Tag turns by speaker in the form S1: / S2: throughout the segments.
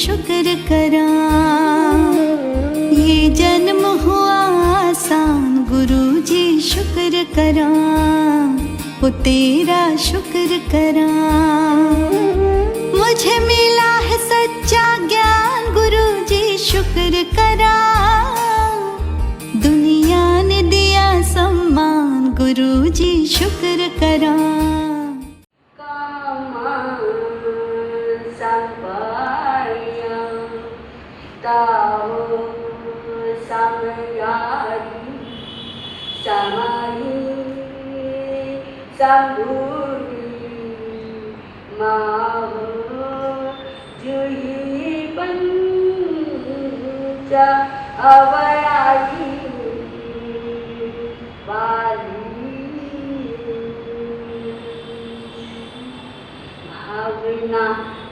S1: शुक्र करा। ये जन्म हुआ आसान, गुरु जी शुक्र करा, वो तेरा शुक्र करा। मुझे मिला है सच्चा ज्ञान, गुरु जी शुक्र करा। दुनिया ने दिया सम्मान, गुरु जी शुक्र करा।
S2: अवयाई वाली भावना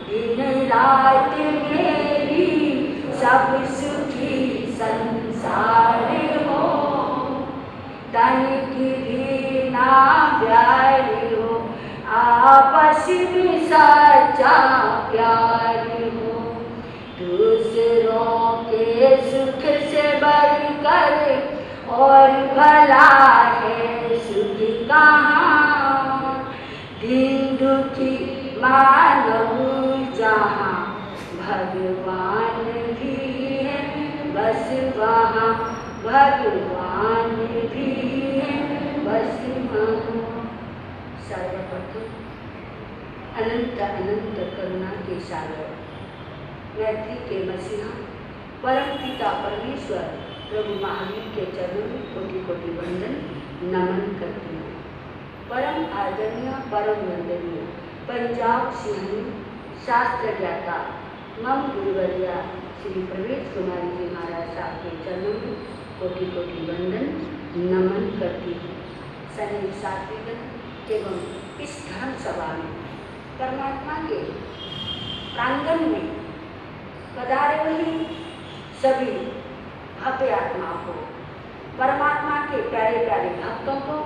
S2: दिन रात मेरी, सब सुखी संसार हो। तन की भी ना प्यार हो, आपस में सच्चा प्यार हो। दूसरों के सुख से बढ़कर और भला है सुख कहाँ। दिन दुखी मानव जहाँ, भगवान भी है बस वहाँ, भगवान भी है बस वहाँ। सर्वप्रथम अनंत अनंत करुणा के सागर, मैत्री के मसीहा, परम पिता परमेश्वर प्रभु महावीर के चरणों में कोटि कोटि वंदन नमन करती हूँ। परम आदरणीय परम वंदनीय पंजाब सिंह शास्त्र ज्ञाता मम गुरुवर्या श्री प्रवेश कुमारी जी महाराज साहब के चरणों में कोटि कोटि वंदन नमन करती हूँ। सभी साथीगण एवं इस धर्म सभा में परमात्मा के प्रांगण में पधारे हुए सभी भव्य आत्माओं को, परमात्मा के प्यारे प्यारे भक्तों को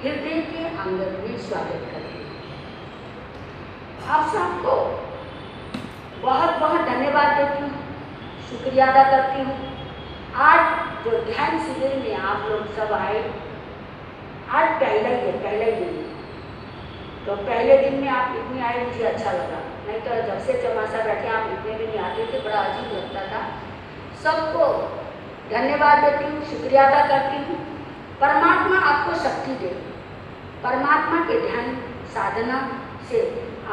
S2: हृदय के आंगन में स्वागत करते हैं। आप सबको बहुत बहुत धन्यवाद देती हूँ, शुक्रिया अदा करती हूँ। आज जो ध्यान शिविर में आप लोग सब आए, आज पहला ही दिन, तो पहले दिन में आप इतने आए, मुझे अच्छा लगा। नहीं तो जब से चमासा बैठे आप इतने भी नहीं आते थे, बड़ा अजीब लगता था। सबको धन्यवाद देती हूँ, शुक्रिया अदा करती हूँ। परमात्मा आपको शक्ति दे, परमात्मा के ध्यान साधना से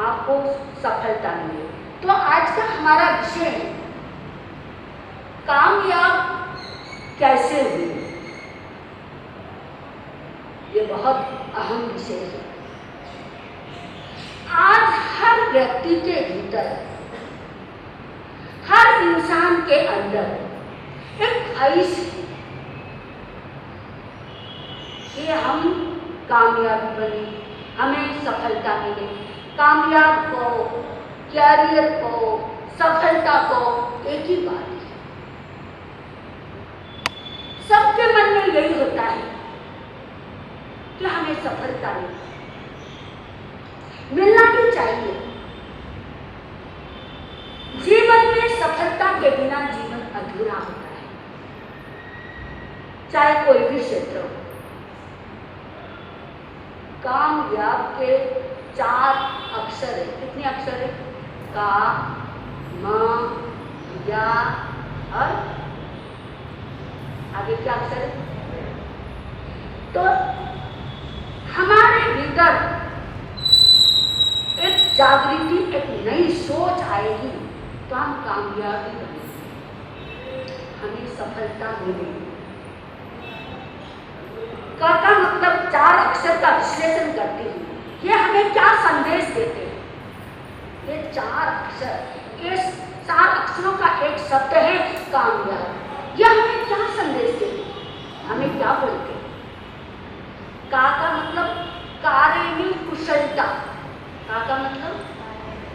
S2: आपको सफलता मिले। तो आज का हमारा विषय है कामयाब कैसे हुए। ये बहुत अहम विषय है। आज हर व्यक्ति के भीतर, हर इंसान के अंदर एक ख्वाहिश है कि हम कामयाबी बने, हमें सफलता मिले। कामयाब को, कैरियर को, सफलता को एक ही बात है। सबके मन में यही होता है कि हमें सफलता मिलना भी चाहिए। जीवन में सफलता के बिना जीवन अधूरा होता है, चाहे कोई भी क्षेत्र हो। कामयाब के 4 अक्षर है। कितने अक्षर है? का, म, या और आगे क्या अक्षर है? तो हमारे भीतर एक जागृति, एक नई सोच आएगी तो हम कामयाबी बनेंगे, हमें सफलता मिलेगी। का मतलब 4 अक्षर का विश्लेषण करती हूँ, ये हमें क्या संदेश देते हैं। ये 4 अक्षर, ये 4 अक्षरों का एक शब्द है कामयाब। ये हमें क्या संदेश देते हैं, हमें क्या बोलते हैं? का मतलब कार्य में कुशलता। का मतलब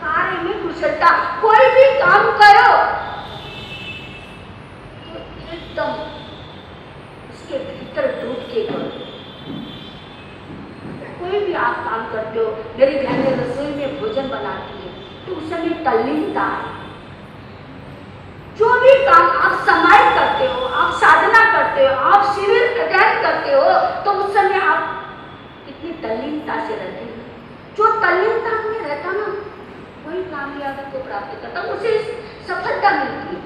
S2: कार्य में कुशलता। कोई भी काम करो तो एकदम उसके भीतर डूब के करो। कोई भी आप काम करते हो, मेरी बहनें रसोई में भोजन बनाती है तो उस समय तल्लीनता है, जो भी काम आप समाई करते हो, आप साधना करते हो, आप शिविर अध्ययन करते हो, तो उस समय आप कितनी तल्लीनता से रहते हो। जो तल्लीनता में रहता ना, वही कामयाबी को प्राप्त करता, उसे सफलता मिलती है।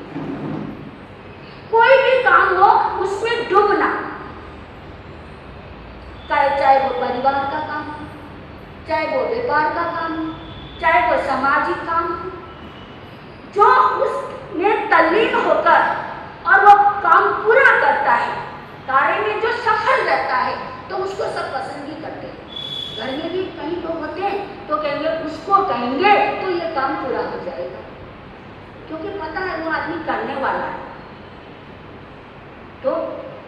S2: कोई भी काम हो उसमें डूबना, चाहे वो परिवार का काम हो, चाहे वो व्यापार का काम हो, चाहे वो सामाजिक काम हो, जो उसमें तल्लीन होकर और वो काम पूरा करता है, कार्य में जो सफल रहता है, तो उसको सब पसंद ही करते हैं। घर में भी कई लोग होते हैं तो कहेंगे, उसको कहेंगे तो ये काम पूरा हो जाएगा, क्योंकि पता है वो आदमी करने वाला है। तो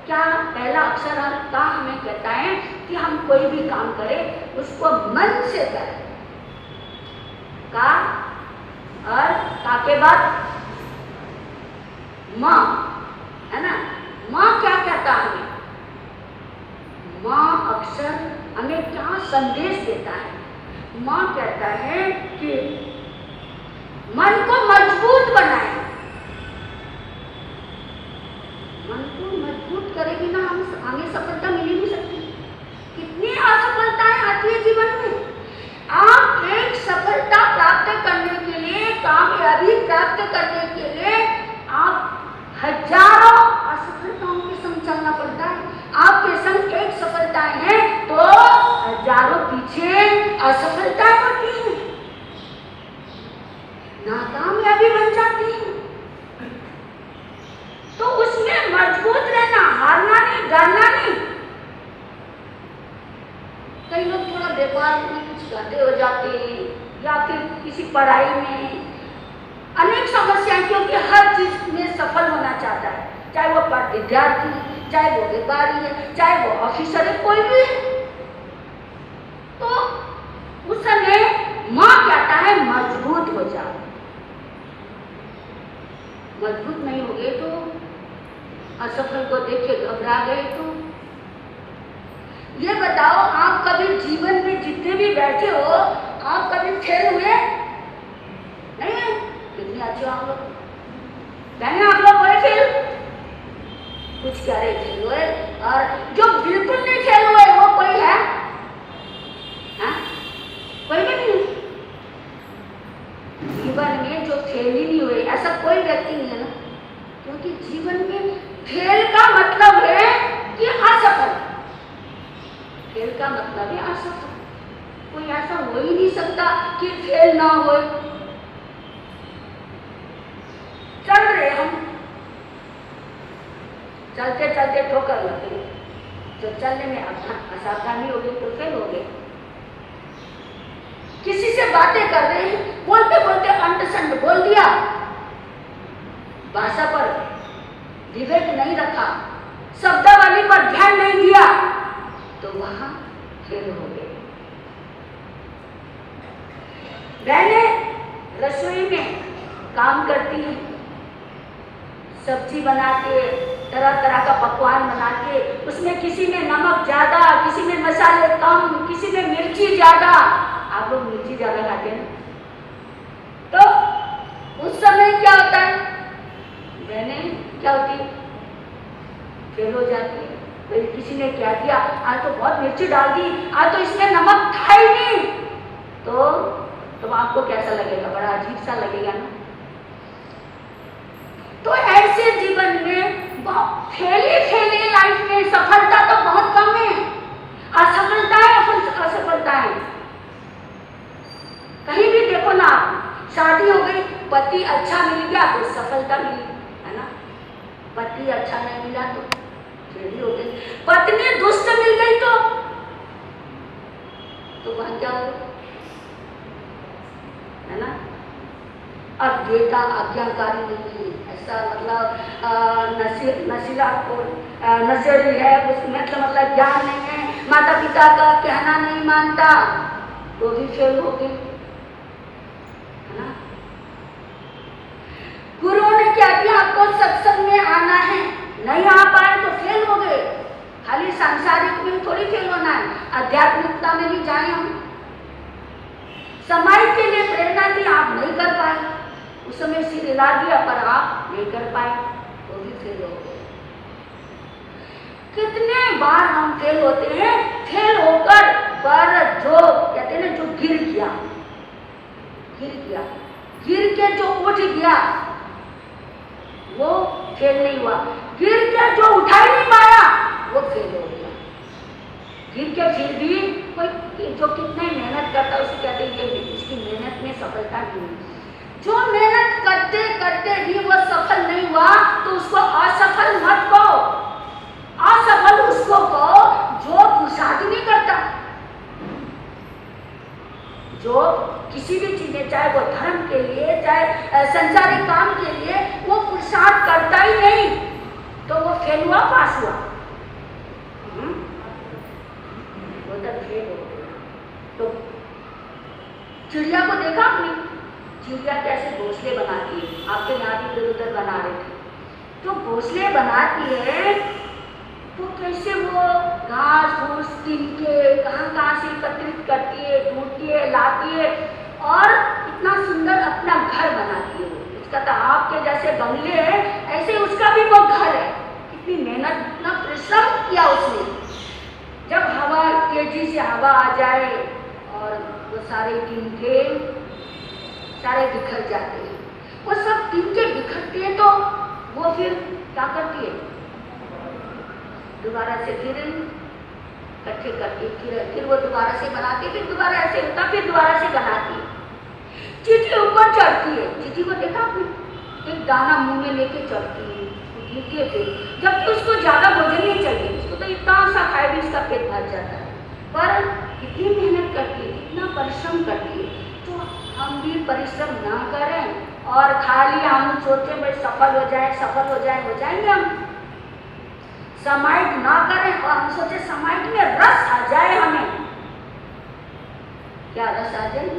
S2: क्या पहला अक्षर का हमें कहता है कि हम कोई भी काम करें उसको मन से करें। का और का के बाद माँ, है ना। माँ क्या कहता है हमें? माँ अक्षर हमें क्या संदेश देता है? माँ कहता है कि मन को मजबूत बनाए। मन को मजबूत करेगी ना, हमें सफलता मिल ही नहीं सकती। कितनी असफलताएं आती है जीवन में। आप एक सफलता प्राप्त करने के लिए, कामयाबी प्राप्त करने के लिए आप हजारों असफलताओं के संग चलना पड़ता है। आपके संग एक सफलताएं हैं तो हजारों पीछे असफलताएं होती हैं, नाकामयाबी बन जाती है। तो उसमें मजबूत रहना, हारना नहीं, डरना नहीं। कई लोग थोड़ा व्यापार में कुछ गड्ढे हो जाते हैं, या फिर किसी पढ़ाई में अनेक समस्याएं, क्योंकि हर चीज में सफल होना चाहता है, चाहे वो विद्यार्थी है, चाहे वो व्यापारी है, चाहे वो ऑफिसर है, कोई भी है। तो उस समय माँ कहता है मजबूत हो जाओ। मजबूत नहीं हो गए तो, असफल को देख के घबरा गए तो, ये बताओ आप कभी जीवन में जितने भी बैठे हो, आप कभी फेल हुए? नहीं है? कितने अच्छे आप लोग, कहने आप लोग हुए फेल? कुछ कह रहे फेल हुए, और जो बिल्कुल नहीं फेल हुए वो कोई है? हाँ? कोई भी नहीं। जीवन में जो फेल ही नहीं हुए ऐसा कोई व्यक्ति नहीं है ना, क्योंकि जीवन में फेल का मतलब है कि असफल। फेल का मतलब है असफल। कोई ऐसा हो ही नहीं सकता कि फेल ना हो। चल रहे हम, चलते चलते ठोकर लग गई, जो चलने में असावधानी हो गई तो फेल हो गए। किसी से बातें कर रहे हैं, बोलते बोलते अंट-संट बोल दिया, भाषा पर विवेक नहीं रखा, शब्दावली पर ध्यान नहीं दिया, तो वहां फेल हो गए। बहनें रसोई में काम करती हैं, सब्जी बना के, तरह तरह का पकवान बना के, उसमें किसी में नमक ज्यादा, किसी में मसाले कम, किसी में मिर्ची ज्यादा। आप लोग मिर्ची ज्यादा खाते हैं, तो उस समय क्या होता है? बहनें क्या होती है? फेल हो जाती है। तो किसी ने क्या किया, आज तो बहुत मिर्ची डाल दी, आज तो इसमें नमक था ही नहीं, तो आपको कैसा लगेगा? बड़ा अजीब सा लगेगा ना। तो ऐसे जीवन में फैली लाइफ में सफलता तो बहुत कम है, असफलताएं कहीं भी देखो ना। शादी हो गई, पति अच्छा मिल गया तो सफलता मिली, है ना। पति अच्छा नहीं मिला तो फेल हो गई। पत्नी दुष्ट मिल गई तो वह क्या हो, है ना। अब बेटा आज्ञाकारी नहीं, ऐसा मतलब नशेड़ी है, उसमें मतलब ज्ञान नहीं है, माता पिता का कहना नहीं मानता, तो भी फेल हो गए, है ना। गुरु ने क्या किया, आपको सत्संग में आना है, नहीं आ पाए तो फेल हो गए। खाली सांसारिक में थोड़ी फेल होना है, आध्यात्मिकता में भी जाए हम। समाज के लिए प्रेरणा थी, आप नहीं कर पाए, उस समय सिर हिला दिया, पर आप नहीं कर पाए तो भी फेल हो गए। कितने बार हम फेल होते हैं, फेल होकर पर जो कहते हैं ना, जो गिर के जो उठ गया वो फेल नहीं हुआ, गिर के जो उठा ही नहीं पाया वो फेल हो गया। गिर के फिर भी कोई जो कितने मेहनत करता है उसे कहते हैं कि उसकी मेहनत में सफलता नहीं हुई। जो मेहनत करते करते भी वो सफल नहीं हुआ तो उसको असफल मत कहो, असफल उसको कहो जो पुरुषार्थ नहीं करता, जो किसी भी चीज में, चाहे वो धर्म के लिए चाहे संसारिक काम के लिए, वो पुरुषार्थ करता ही नहीं तो वो फेल हुआ पास हुआ, वो तब फेल हो गया। तो चिड़िया को देखा आपने, चिड़िया कैसे घोंसले बनाती है, आपके यहाँ भी इधर उधर बना रहे थे, जो घोंसले बनाती है तो कैसे वो घास फूस तिनके कहाँ से एकत्रित करती है, ढूंढती है, लाती है और इतना सुंदर अपना घर बनाती है। उसका तो आपके जैसे बंगले है, ऐसे उसका भी वो घर है। कितनी मेहनत, इतना परिश्रम किया उसने। जब हवा तेजी से हवा आ जाए और वो सारे तिनके सारे बिखर जाते हैं, वो सब तिनके बिखरते हैं तो वो फिर क्या करती है, दोबारा से फिर इकट्ठे करती, फिर वो दोबारा से बनाती, फिर दोबारा ऐसे होता, फिर दोबारा से बनाती। चींटी ऊपर चढ़ती है, चींटी को देखा आपने, एक दाना मुंह में लेके चढ़ती है, गिरते थे, जबकि उसको ज्यादा भोजन नहीं चाहिए, उसको तो इतना सा खाए भी इसका पेट भर जाता है, पर कितनी मेहनत करती है, कितना परिश्रम करती है। तो हम भी परिश्रम ना करें और खाली हम सोचे भाई सफल हो जाएंगे हम, समाइट ना करें और हम सोचे समाइट में रस आ जाए हमें। क्या रस आ जाए?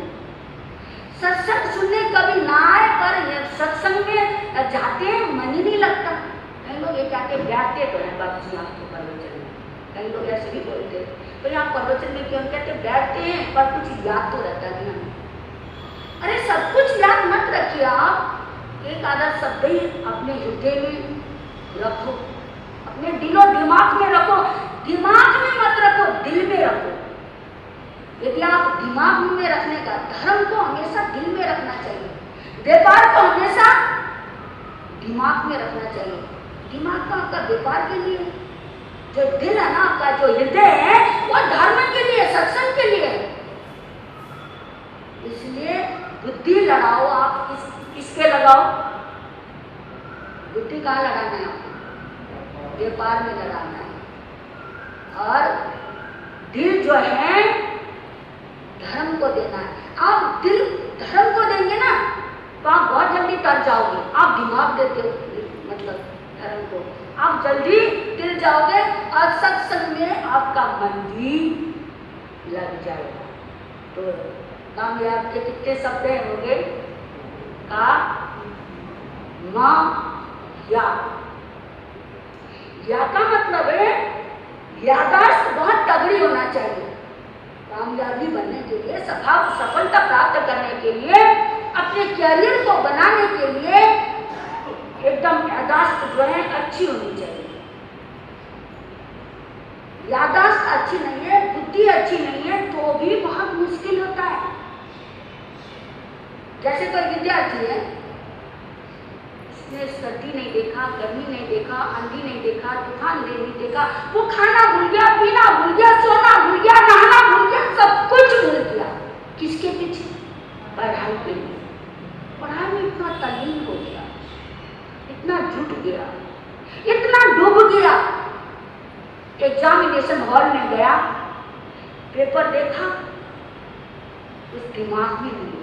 S2: सत्संग सुनने कभी ना आए, पर सत्संग में जाते हैं मन ही नहीं लगता। कई लोग ये कहते बैठते तो हैं बाबू जी आपके प्रवचन में, कई लोग ऐसे भी बोलते हैं तो यहाँ प्रवचन में क्यों कहते बैठते हैं पर कुछ याद तो रहता नहीं हमें। अरे सब कुछ याद मत रखिए आप, एक आधा शब्द ही अपने हृदय में रखो, अपने दिलो दिमाग में रखो, दिमाग में मत रखो, दिल में रखो। यदि आप दिमाग में रखने का, धर्म को हमेशा दिल में रखना चाहिए, व्यापार को हमेशा दिमाग में रखना चाहिए। दिमाग का आपका व्यापार के लिए, जो दिल है ना आपका, जो हृदय है वो धर्म के लिए, सत्संग के लिए। इसलिए बुद्धि लड़ाओ आप, किसके लगाओ? बुद्धि कहाँ लगाना है आपको? व्यापार में लगाना है। और दिल जो है धर्म को देना है। आप दिल धर्म को देंगे ना तो आप बहुत जल्दी तर जाओगे। आप दिमाग देते हो मतलब धर्म को, आप जल्दी तिर जाओगे और सत्संग में आपका मन भी लग जाएगा। तो कामयाब के कितने शब्द हो गए? का मा या का मतलब है यादाश्त बहुत तगड़ी होना चाहिए। कामयाबी बनने के लिए, सफलता प्राप्त करने के लिए, अपने कैरियर को बनाने के लिए एकदम यादाश्त जो है अच्छी होनी चाहिए। यादाश्त अच्छी नहीं है, बुद्धि अच्छी नहीं है तो भी बहुत मुश्किल होता है। जैसे कोई विद्यार्थी है, उसने सर्दी नहीं देखा, गर्मी नहीं देखा, आंधी नहीं देखा, तूफान नहीं देखा, वो खाना भूल गया, पीना भूल गया, सोना भूल गया, नहाना भूल गया, सब कुछ भूल गया। किसके पीछे? पढ़ाई के लिए। पढ़ाई में इतना तल्लीन हो गया, इतना जुट गया, इतना डूब गया। एग्जामिनेशन हॉल में गया, पेपर देखा, उस दिमाग में नहीं,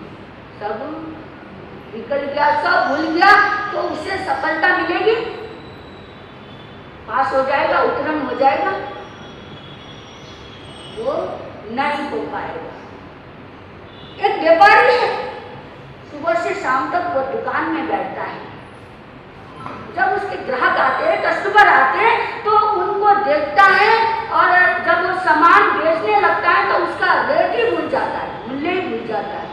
S2: सब निकल गया, सब भूल गया, तो उसे सफलता मिलेगी? पास हो जाएगा, उत्तीर्ण हो जाएगा? वो नहीं हो पाएगा। एक व्यापारी है, सुबह से शाम तक वो दुकान में बैठता है। जब उसके ग्राहक आते हैं, कस्टमर आते हैं, तो उनको देखता है और जब वो सामान बेचने लगता है तो उसका रेट ही भूल जाता है, मूल्य ही भूल जाता है।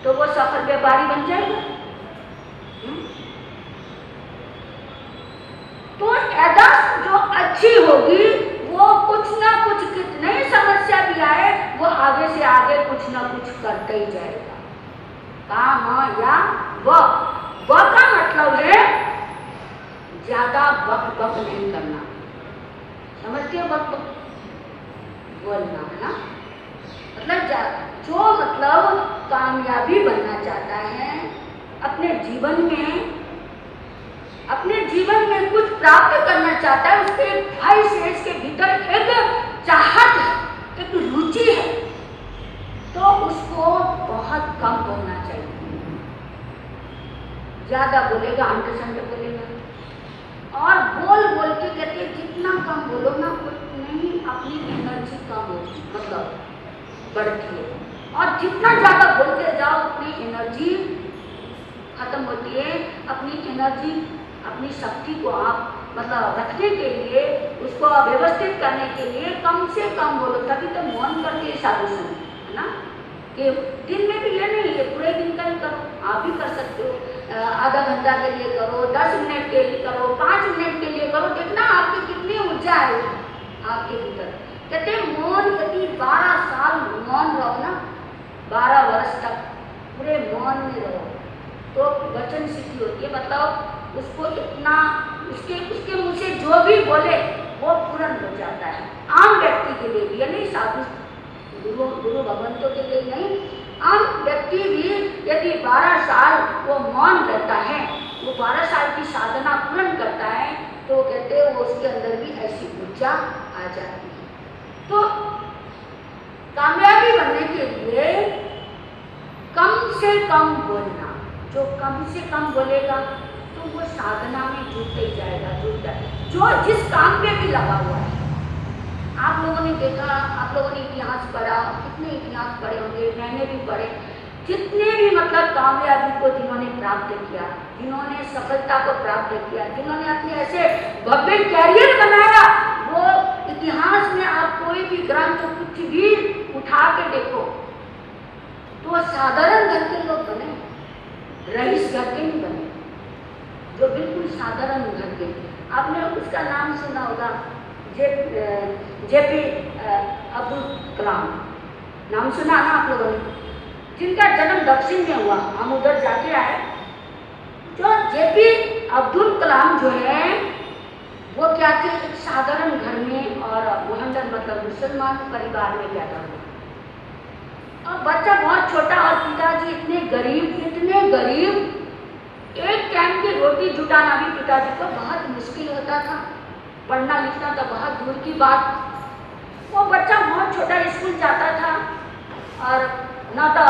S2: तो वो सफल व्यापारी बन जाएगा? अच्छी होगी, वो कुछ ना कुछ कितने ही समस्या भी आए वो आगे से आगे कुछ ना कुछ करते ही जाएगा। काम या वह का मतलब है ज्यादा बक नहीं करना, समझते हो? बक बोलना है ना, मतलब जो मतलब कामयाबी बनना चाहता है अपने जीवन में कुछ प्राप्त करना चाहता है, उसके भाई से इसके भीतर एक चाहत है, एक रुचि है, तो उसको बहुत कम बोलना चाहिए। ज्यादा बोलेगा अंटे संटे बोलेगा, और बोल के कहते जितना कम बोलो ना उतनी ही अपनी एनर्जी कम होती, मतलब बढ़ती है, और जितना ज्यादा बोलते जाओ उतनी एनर्जी खत्म होती है। अपनी एनर्जी, अपनी शक्ति को आप मतलब रखने के लिए, उसको व्यवस्थित करने के लिए कम से कम बोलो, तभी तो मौन करके साधु संत, है ना, कि दिन में भी ये नहीं है पूरे दिन का ही करो, आप भी कर सकते हो, आधा घंटा के लिए करो, 10 मिनट के लिए करो, 5 मिनट के लिए करो, देखना आपकी कितनी ऊर्जा है आपके भीतर। कहते मौन, यदि 12 साल मौन रहो ना, 12 वर्ष तक पूरे मौन में रहो तो वचन सिद्धि होती है, मतलब उसको इतना उसके मुँह से जो भी बोले वो पूर्ण हो जाता है। आम व्यक्ति के लिए भी, नहीं साधु गुरु भगवंतों के लिए नहीं, आम व्यक्ति भी यदि 12 साल वो मौन रहता है, वो 12 साल की साधना पूर्ण करता है, तो कहते हैं वो उसके अंदर भी ऐसी ऊर्जा आ जाती है। तो कामयाबी बनने के लिए कम से कम बोलना, जो कम से कम बोलेगा तो वो साधना में जुटते ही जाएगा, जो जिस काम पे भी लगा हुआ है। आप लोगों ने देखा, आप लोगों ने इतिहास पढ़ा, कितने इतिहास पढ़े होंगे, मैंने भी पढ़े, जितने भी मतलब कामयाबी को जिन्होंने प्राप्त किया, जिन्होंने सफलता को प्राप्त किया, जिन्होंने अपने ऐसे भव्य कैरियर बनाया, वो इतिहास में आप कोई भी ग्रंथ कुछ भी उठा के देखो तो साधारण घर के लोग बने, रईस घर के नहीं बने, जो बिल्कुल साधारण घर के। आपने उसका नाम सुना होगा, जेपी अब्दुल कलाम, नाम सुना ना आप लोगों ने, जिनका जन्म दक्षिण में हुआ, हम उधर जाके आए। जो जेपी अब्दुल कलाम जो है वो क्या थे, एक साधारण घर में और मोहम्मदन मतलब मुसलमान परिवार में पैदा हुआ, और बच्चा बहुत छोटा, और पिताजी इतने गरीब, एक टाइम की रोटी जुटाना भी पिताजी को बहुत मुश्किल होता था, पढ़ना लिखना तो बहुत दूर की बात। वो बच्चा बहुत छोटा स्कूल जाता था, और ना तो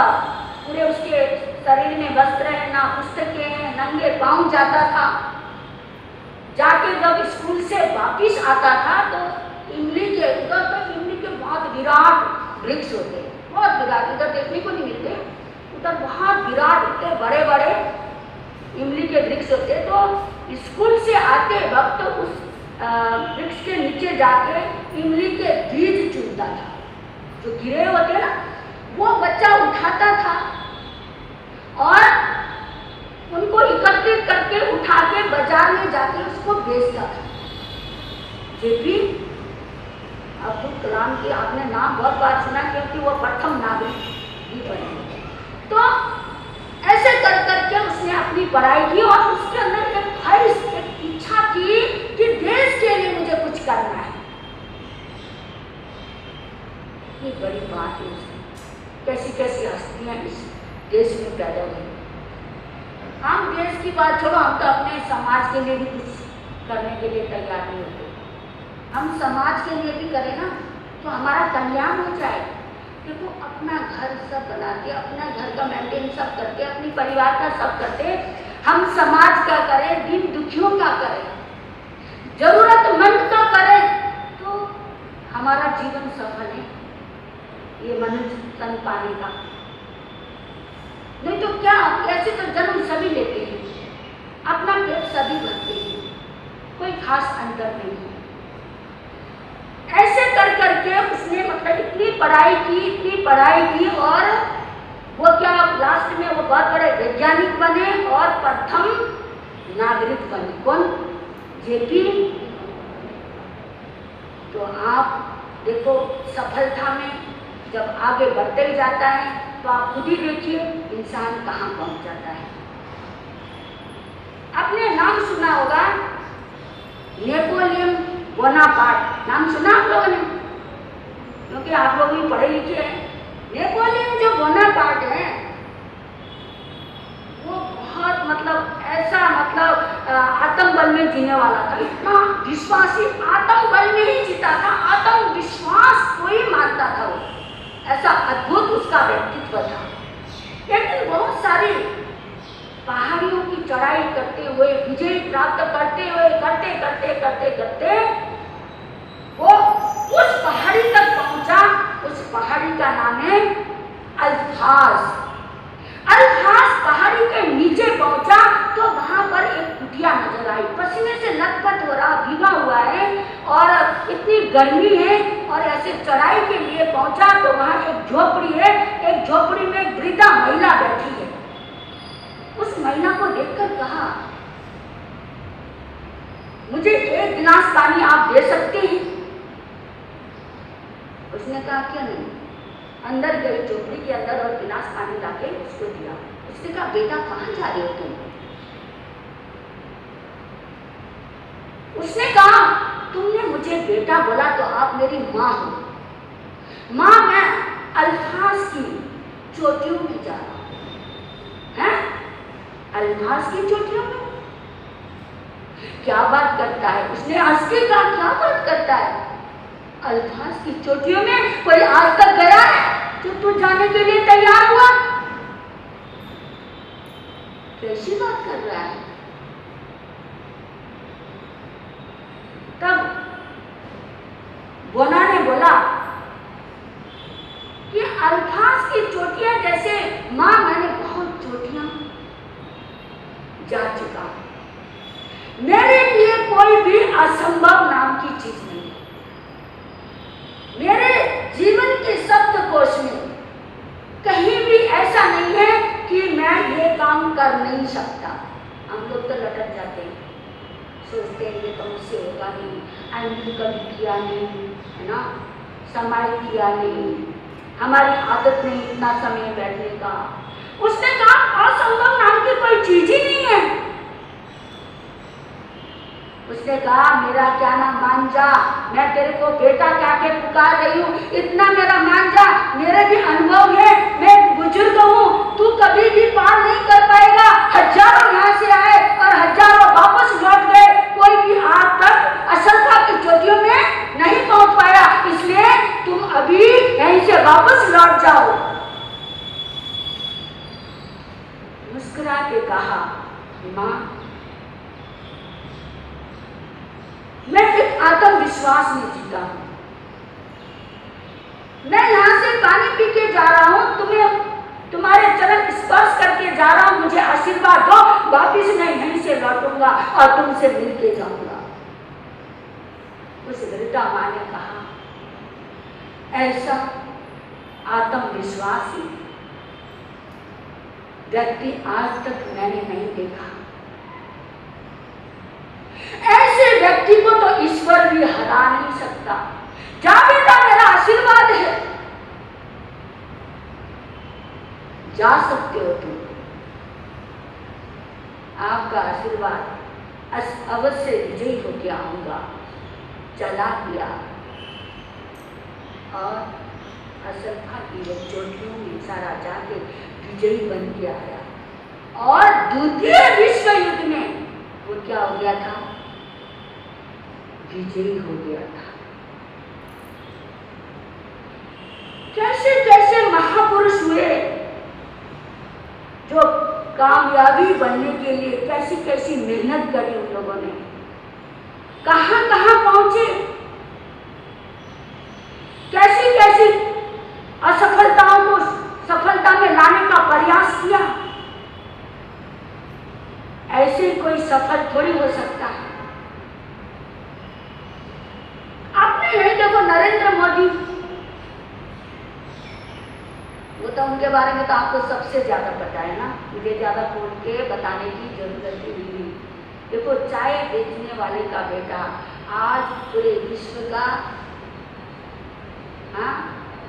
S2: पूरे उसके शरीर में वस्त्र है, ना पुस्तकें हैं, नंगे पाँव जाता था। जाके जब स्कूल से वापिस आता था तो इमली के उधर तो इमली के बहुत विराट वृक्ष होते, बहुत विराट, इधर देखने को नहीं मिलते, उधर बहुत विराट इतने बड़े बड़े इमली के वृक्ष होते। तो स्कूल से आते वक्त उस वृक्ष के नीचे जाके इमली के बीज चुनता था, जो गिरे होते ना, वो बच्चा उठाता था और उनको एकत्रित करके उठा के बाजार में जाके उसको बेचता था। जेपी अब्दुल कलाम की आपने नाम बहुत बार सुना, क्योंकि वो प्रथम नागरिक भी बने। तो ऐसे कर करके उसने अपनी पढ़ाई की, और उसके अंदर एक ख्वाहिश, एक इच्छा थी कि देश के लिए मुझे कुछ करना है। ये बड़ी बात है, कैसी कैसी हस्तियां इस देश में पैदा हुई। हम देश की बात छोड़ो, हम तो अपने समाज के लिए भी कुछ करने के लिए तैयार नहीं होते। हम समाज के लिए भी करें ना तो हमारा कल्याण हो जाए। देखो अपना घर सब बना के, अपना घर का मेंटेन सब करके, अपनी परिवार का सब करते, हम समाज का करें, दीन दुखियों का करें, जरूरतमंद का करें, तो हमारा जीवन सफल है ये मनुष्य तन पाने का। नहीं तो क्या, ऐसे तो जन्म सभी लेते हैं, अपना पेट सभी भरते हैं, कोई खास अंतर नहीं है। ऐसे कर करके उसने मतलब इतनी पढ़ाई की और वो क्या लास्ट में वो बहुत बड़े वैज्ञानिक बने और प्रथम नागरिक बने। कौन? जेपी तो आप देखो सफलता में जब आगे बढ़ते ही जाता है तो आप खुद ही देखिए इंसान कहाँ पहुँच जाता है। आपने नाम सुना होगा नेपोलियन बोनापार्ट, नाम सुना आप लोगों ने? क्योंकि आप लोग भी पढ़े लिखे हैं। नेपोलियन जो बोनापार्ट है वो बहुत मतलब ऐसा मतलब आत्मबल में जीने वाला था, इतना विश्वासी, आत्मबल में ही जीता था, आत्मविश्वास को ही मानता था वो, ऐसा अद्भुत उसका व्यक्तित्व था। लेकिन बहुत सारी पहाड़ियों की चढ़ाई करते हुए, विजय प्राप्त करते हुए, करते वो उस पहाड़ी तक पहुंचा। उस पहाड़ी का नाम है अल्ब्राज। अल्ब्राज पहाड़ी के नीचे पहुंचा तो वहां पर एक कुटिया नजर आई, पसीने से लथपथ हो रहा, भीगा हुआ है और इतनी गर्मी है, और ऐसे चढ़ाई के लिए पहुंचा तो वहां एक झोपड़ी है, एक झोपड़ी में एक वृद्धा महिला बैठी है। उस महिला को देखकर कहा, मुझे एक गिलास पानी आप दे सकते हैं? उसने कहा क्यों नहीं। अंदर गई झोपड़ी के अंदर और गिलास पानी लाके उसको दिया। उसने कहा बेटा कहाँ जा रहे हो तुम? उसने कहा तुमने मुझे बेटा बोला तो आप मेरी माँ हो। माँ मैं अल्ब्राज की चोटियों में जा रहा हूँ। हैं? अल्ब्राज की चोटियों में? क्या बात करता है? उसने हंस के कहा क्या बात करता है? अल्ब्राज की चोटियों में कोई आज तक गया है जो तू जाने के लिए तैयार हुआ? कैसी बात कर रहा है? तब बोना ने बोला कि अल्ब्राज की चोटियां जैसे मां मैंने बहुत चोटियां जा चुका हूं, मेरे लिए कोई भी असंभव नाम की चीज नहीं। मेरे जीवन के शब्दकोश में कहीं भी ऐसा नहीं है कि मैं ये काम कर नहीं सकता। हम लोग तो लटक जाते हैं, सोचते हैं ये तो मुझसे होगा नहीं, आइंदी कभी किया नहीं, है ना, समय किया नहीं, हमारी आदत नहीं इतना समय बैठने का। उसने कहा असंभव नाम की कोई चीज ही नहीं है। उसने कहा मेरा क्या नाम मान जा, मैं तेरे को बेटा क्या के पुकार रही हूँ, इतना मेरा मान जा, मेरे भी अनुभव है, मैं बुजुर्ग हूँ, तू कभी भी पार नहीं कर पाएगा। हजारों यहाँ से आए और हजारों वापस लौट गए, कोई भी आज तक असफलता की चोटियों में नहीं पहुंच पाया, इसलिए तुम अभी यहीं से वापस लौट जाओ। मुस्कुरा के कहा माँ मैं एक आत्मविश्वास में जीता हूं, मैं यहां से पानी पी के जा रहा हूं, तुम्हारे चरण स्पर्श करके जा रहा हूं, मुझे आशीर्वाद दो, वापिस मैं यहीं से लौटूंगा और तुमसे मिल के जाऊंगा। उस वृद्धा मां ने कहा ऐसा आत्मविश्वासी व्यक्ति आज तक मैंने नहीं देखा। ऐसे व्यक्ति को तो ईश्वर भी हरा नहीं सकता। जा बेटा मेरा आशीर्वाद है, जा सकते हो तुम, आपका आशीर्वाद अवश्य विजयी होकर आऊंगा। चला गया और असफलता की चोटियों में सारा जाके विजयी बन के आया। और द्वितीय विश्व युद्ध में वो क्या हो गया था? विजयी हो गया था। कैसे कैसे महापुरुष हुए जो कामयाबी बनने के लिए कैसी कैसी मेहनत करी उन लोगों ने, कहां कहां पहुंचे, कैसी कैसी असफलताओं को सफलता में लाने का प्रयास किया। ऐसे ही कोई सफल थोड़ी हो सकता है। आपने यही देखो नरेंद्र मोदी, वो तो उनके बारे में तो आपको सबसे ज्यादा पता है ना, मुझे ज्यादा खोल के बताने की जरूरत ही नहीं है। देखो चाय बेचने वाले का बेटा आज पूरे विश्व का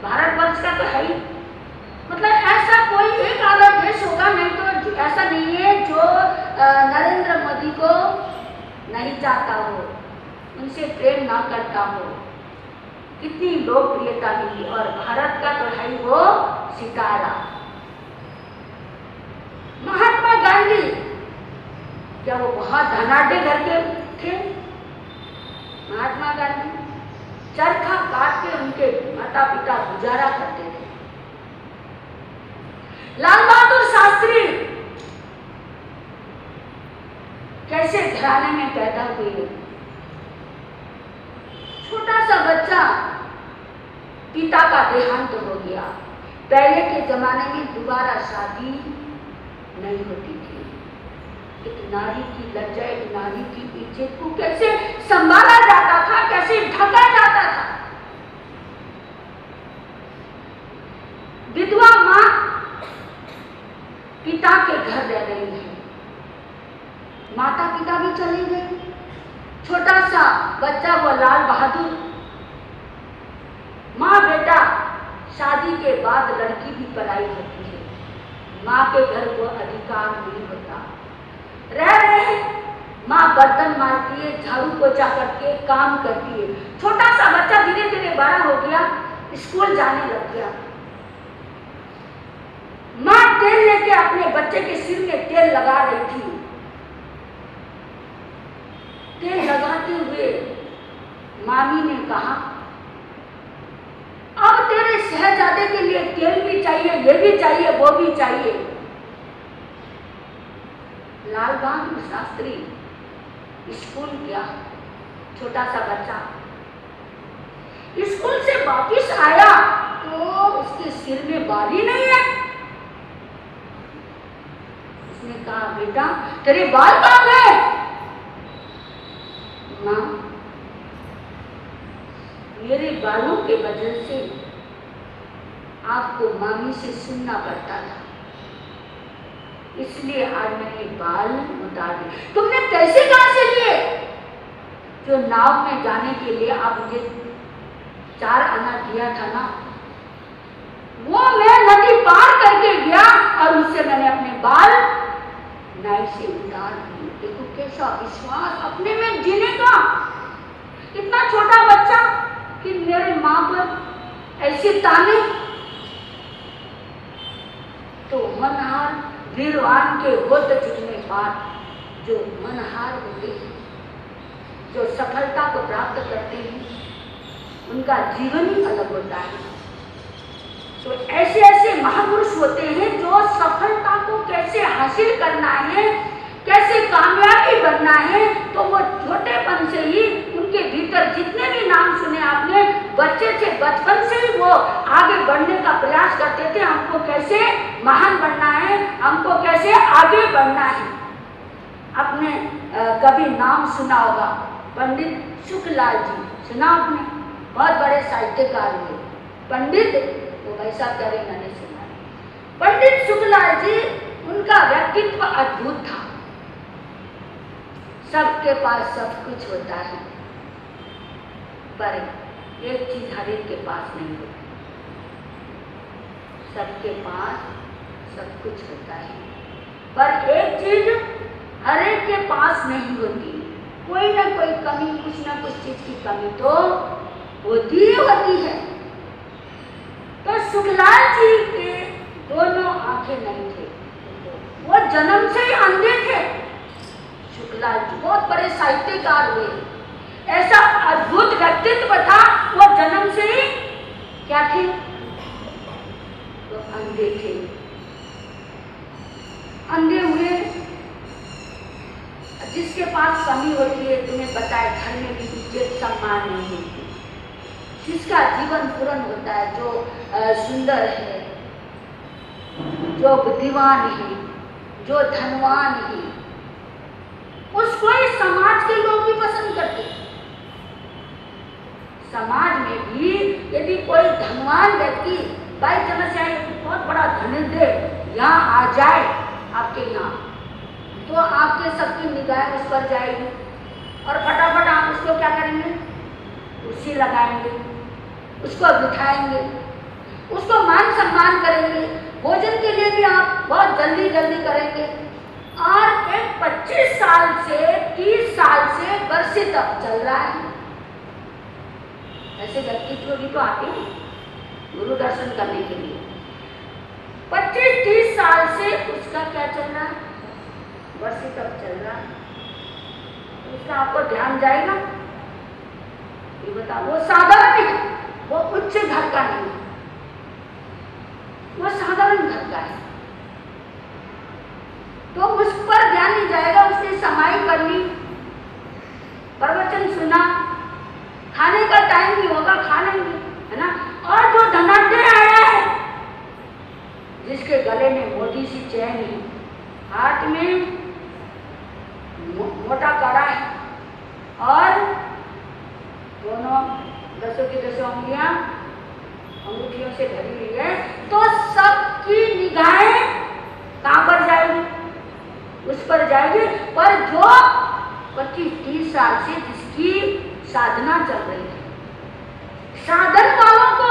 S2: भारतवर्ष का तो है ही, मतलब ऐसा कोई एक आधा देश होगा, नहीं तो ऐसा नहीं है जो नरेंद्र मोदी को नहीं चाहता हो, उनसे प्रेम ना करता हो। कितनी लोकप्रियता मिली, और भारत का तो है ही वो सितारा। महात्मा गांधी, क्या वो बहुत धनाढ़ घर के थे? महात्मा गांधी चरखा काट के उनके माता पिता गुजारा करते थे। लाल बहादुर शास्त्री कैसे घराने में पैदा हुए? छोटा सा बच्चा, पिता का देहांत हो गया। पहले के जमाने में दोबारा शादी नहीं होती थी। एक नारी की लज्जा, एक नारी की इज्जत को कैसे संभाला जाता था, कैसे ढका जाता था। विधवा मां पिता के घर रह रही है, माता पिता भी चले गए, छोटा सा बच्चा वो लाल बहादुर, माँ बेटा शादी के बाद लड़की भी पढ़ाई होती है, माँ के घर को अधिकार नहीं होता। रह रहे हैं, माँ बर्तन मारती है, झाड़ू पोछा करके काम करती है। छोटा सा बच्चा धीरे धीरे बड़ा हो गया, स्कूल जाने लग गया। माँ तेल लेके अपने बच्चे के सिर में तेल लगा रही थी। तेल लगाते हुए मामी ने कहा, अब तेरे शहजादे के लिए तेल भी चाहिए, ये भी चाहिए, वो भी चाहिए। लाल बहादुर शास्त्री स्कूल गया, छोटा सा बच्चा स्कूल से वापिस आया तो उसके सिर में बाल ही नहीं है। उसने कहा, बेटा तेरे बाल कहाँ गए? माँ, मेरे बालों के वजह से आपको मामी से सुनना पड़ता था, इसलिए आज मैंने बाल उतार दिए। तुमने पैसे कहां से लिए? जो नाव में जाने के लिए आप मुझे 4 आना दिया था ना, वो मैं नदी पार करके गया और उससे मैंने अपने बाल नाव से उतार दिए। देखो कैसा विश्वास अपने में जीने का। इतना छोटा बच्चा कि मेरे माँ पर ऐसे ताने। तो मनहार वीरवान के होते चुकने बाद जो मनहार होते हैं, जो सफलता को प्राप्त करते हैं, उनका जीवन ही अलग होता है। तो ऐसे ऐसे महापुरुष होते हैं जो सफलता को कैसे हासिल करना है, कैसे कामयाबी बनना है, तो वो छोटेपन से ही उनके भीतर जितने भी नाम सुने आपने, बच्चे से बचपन से ही वो आगे बढ़ने का प्रयास करते थे। हमको कैसे महान बनना है, हमको कैसे आगे बढ़ना है। आपने कभी नाम सुना होगा पंडित सुखलाल जी, सुना आपने? बहुत बड़े साहित्यकार हुए पंडित, वो वैसा करे मैंने सुना। पंडित सुखलाल जी, उनका व्यक्तित्व अद्भुत था। सबके पास सब कुछ होता है, पर एक चीज हर एक के पास नहीं होती। सबके पास सब कुछ होता है, पर एक चीज हर एक के पास नहीं होती। कोई ना कोई कमी, कुछ ना कुछ चीज की कमी तो होती ही होती है। तो सुखलाल जी के दोनों आंखें नहीं थे, वो जन्म से ही अंधे थे। शुक्लाल जी बहुत बड़े साहित्यकार हुए, ऐसा अद्भुत व्यक्तित्व था। वो जन्म से ही क्या थे? वो अंधे थे। अंधे हुए, जिसके पास कमी होती है, तुम्हें पता है, घर में भी इज्जत सम्मान नहीं होती। जिसका जीवन पूर्ण होता है, जो सुंदर है, जो बुद्धिमान है, जो धनवान है, उसको ही समाज के लोग भी पसंद करते हैं। समाज में भी यदि कोई धनवान व्यक्ति बाई चांस चाहे बहुत बड़ा धनिर्धय यहाँ आ जाए आपके यहाँ, तो आपके सबकी निगाहें उस पर जाएगी और फटाफट आप उसको क्या करेंगे? कुर्सी लगाएंगे, उसको बिठाएंगे, उसको मान सम्मान करेंगे, भोजन के लिए भी आप बहुत जल्दी जल्दी करेंगे। और एक 25 साल से 30 साल से वर्षे तक चल रहा है, ऐसे व्यक्तित्व भी तो आते हैं गुरु दर्शन करने के लिए। 25-30 साल से उसका क्या चल रहा है, वर्षे तक चल रहा है, तो उसका आपको ध्यान जाएगा? ये बताओ, वो साधारण है, वो उच्च घर का नहीं, वो साधारण घर का है, तो उस पर ध्यान नहीं जाएगा। उसने समाई कर ली, प्रवचन सुना, खाने का टाइम नहीं होगा, खा लेंगे, है ना। और जो धनाढ्य आया है, जिसके गले में मोटी सी चैन है, हाथ में मोटा कड़ा है और दोनों दसों की दसों उंगलियां अंगूठियों से भरी हुई है, तो सबकी निगाहें कहां पर जाएगी? उस पर जाएगी। पर जो 25-30 साल से जिसकी साधना चल रही है, साधन वालों को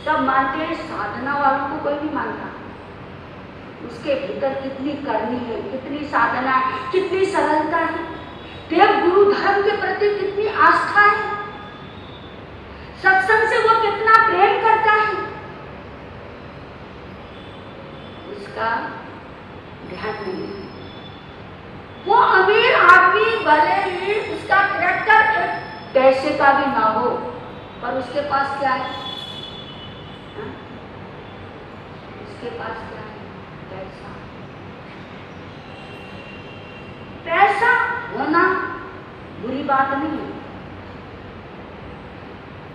S2: सब मानते हैं, साधना वालों को कोई नहीं मानता। उसके भीतर कितनी करनी है, कितनी साधना है, कितनी सरलता है, देव गुरु धर्म के प्रति कितनी आस्था है, सत्संग से वो कितना प्रेम करता है, उसका ध्यान नहीं है। वो अमीर आदमी भले ही उसका कैरेक्टर एक पैसे का भी ना हो, पर उसके पास क्या है? हा? उसके पास क्या है? पैसा। पैसा होना बुरी बात नहीं है,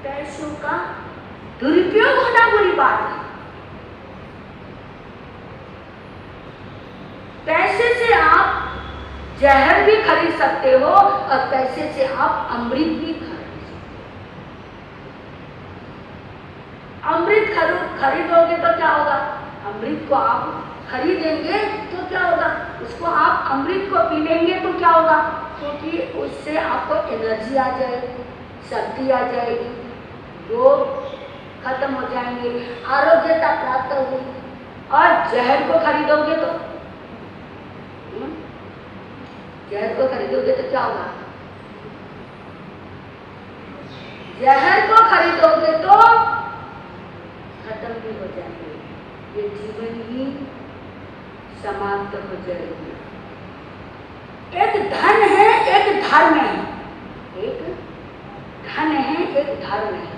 S2: पैसों का दुरुपयोग होना बुरी बात है। पैसे से आप जहर भी खरीद सकते हो और पैसे से आप अमृत भी खरीद सकते हो। अमृत खरीदोगे तो क्या होगा? अमृत को आप खरीदेंगे तो क्या होगा? उसको आप अमृत को पी लेंगे तो क्या होगा? क्योंकि उससे आपको एनर्जी आ जाएगी, शक्ति आ जाएगी, रोग खत्म हो जाएंगे, आरोग्यता प्राप्त होगी। और जहर को खरीदोगे तो जहर को खरीदोगे तो क्या होगा? जहर को खरीदोगे तो खत्म भी हो जाएंगे, ये जीवन ही समाप्त हो जाएगी। एक धन है, एक धर्म है, एक धन है, एक धर्म है,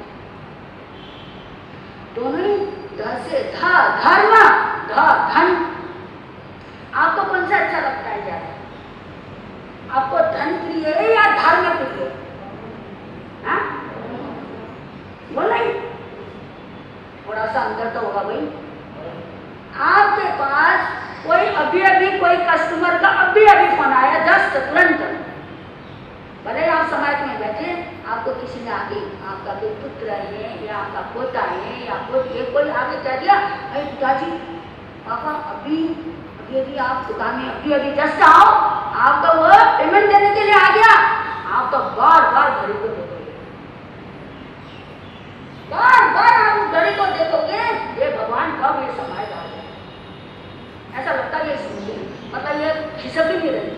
S2: दोनों ही धर्म धन। आपको कौन सा अच्छा लगता है ज्यादा? आपको धन प्रिय है या धर्म प्रिय है? बोला ही थोड़ा सा अंदर तो होगा भाई। आपके पास कोई अभी कोई कस्टमर का अभी फोन आया, जस्ट तुरंत, भले आप समाज में बैठे, आपको किसी ने आगे, आपका कोई पुत्र है या आपका पोता है या कोई आगे कह दिया, अरे पिताजी पापा अभी आप दुकान में अभी जस्ट आओ, आपका वो पेमेंट देने के लिए आ गया। आप तो बार बार घड़ी को देखोगे, बार बार आप घड़ी को देखोगे, ये भगवान कब ये समय आ जाए, ऐसा लगता है ये सुनिए, मतलब ये खिसक ही नहीं रही,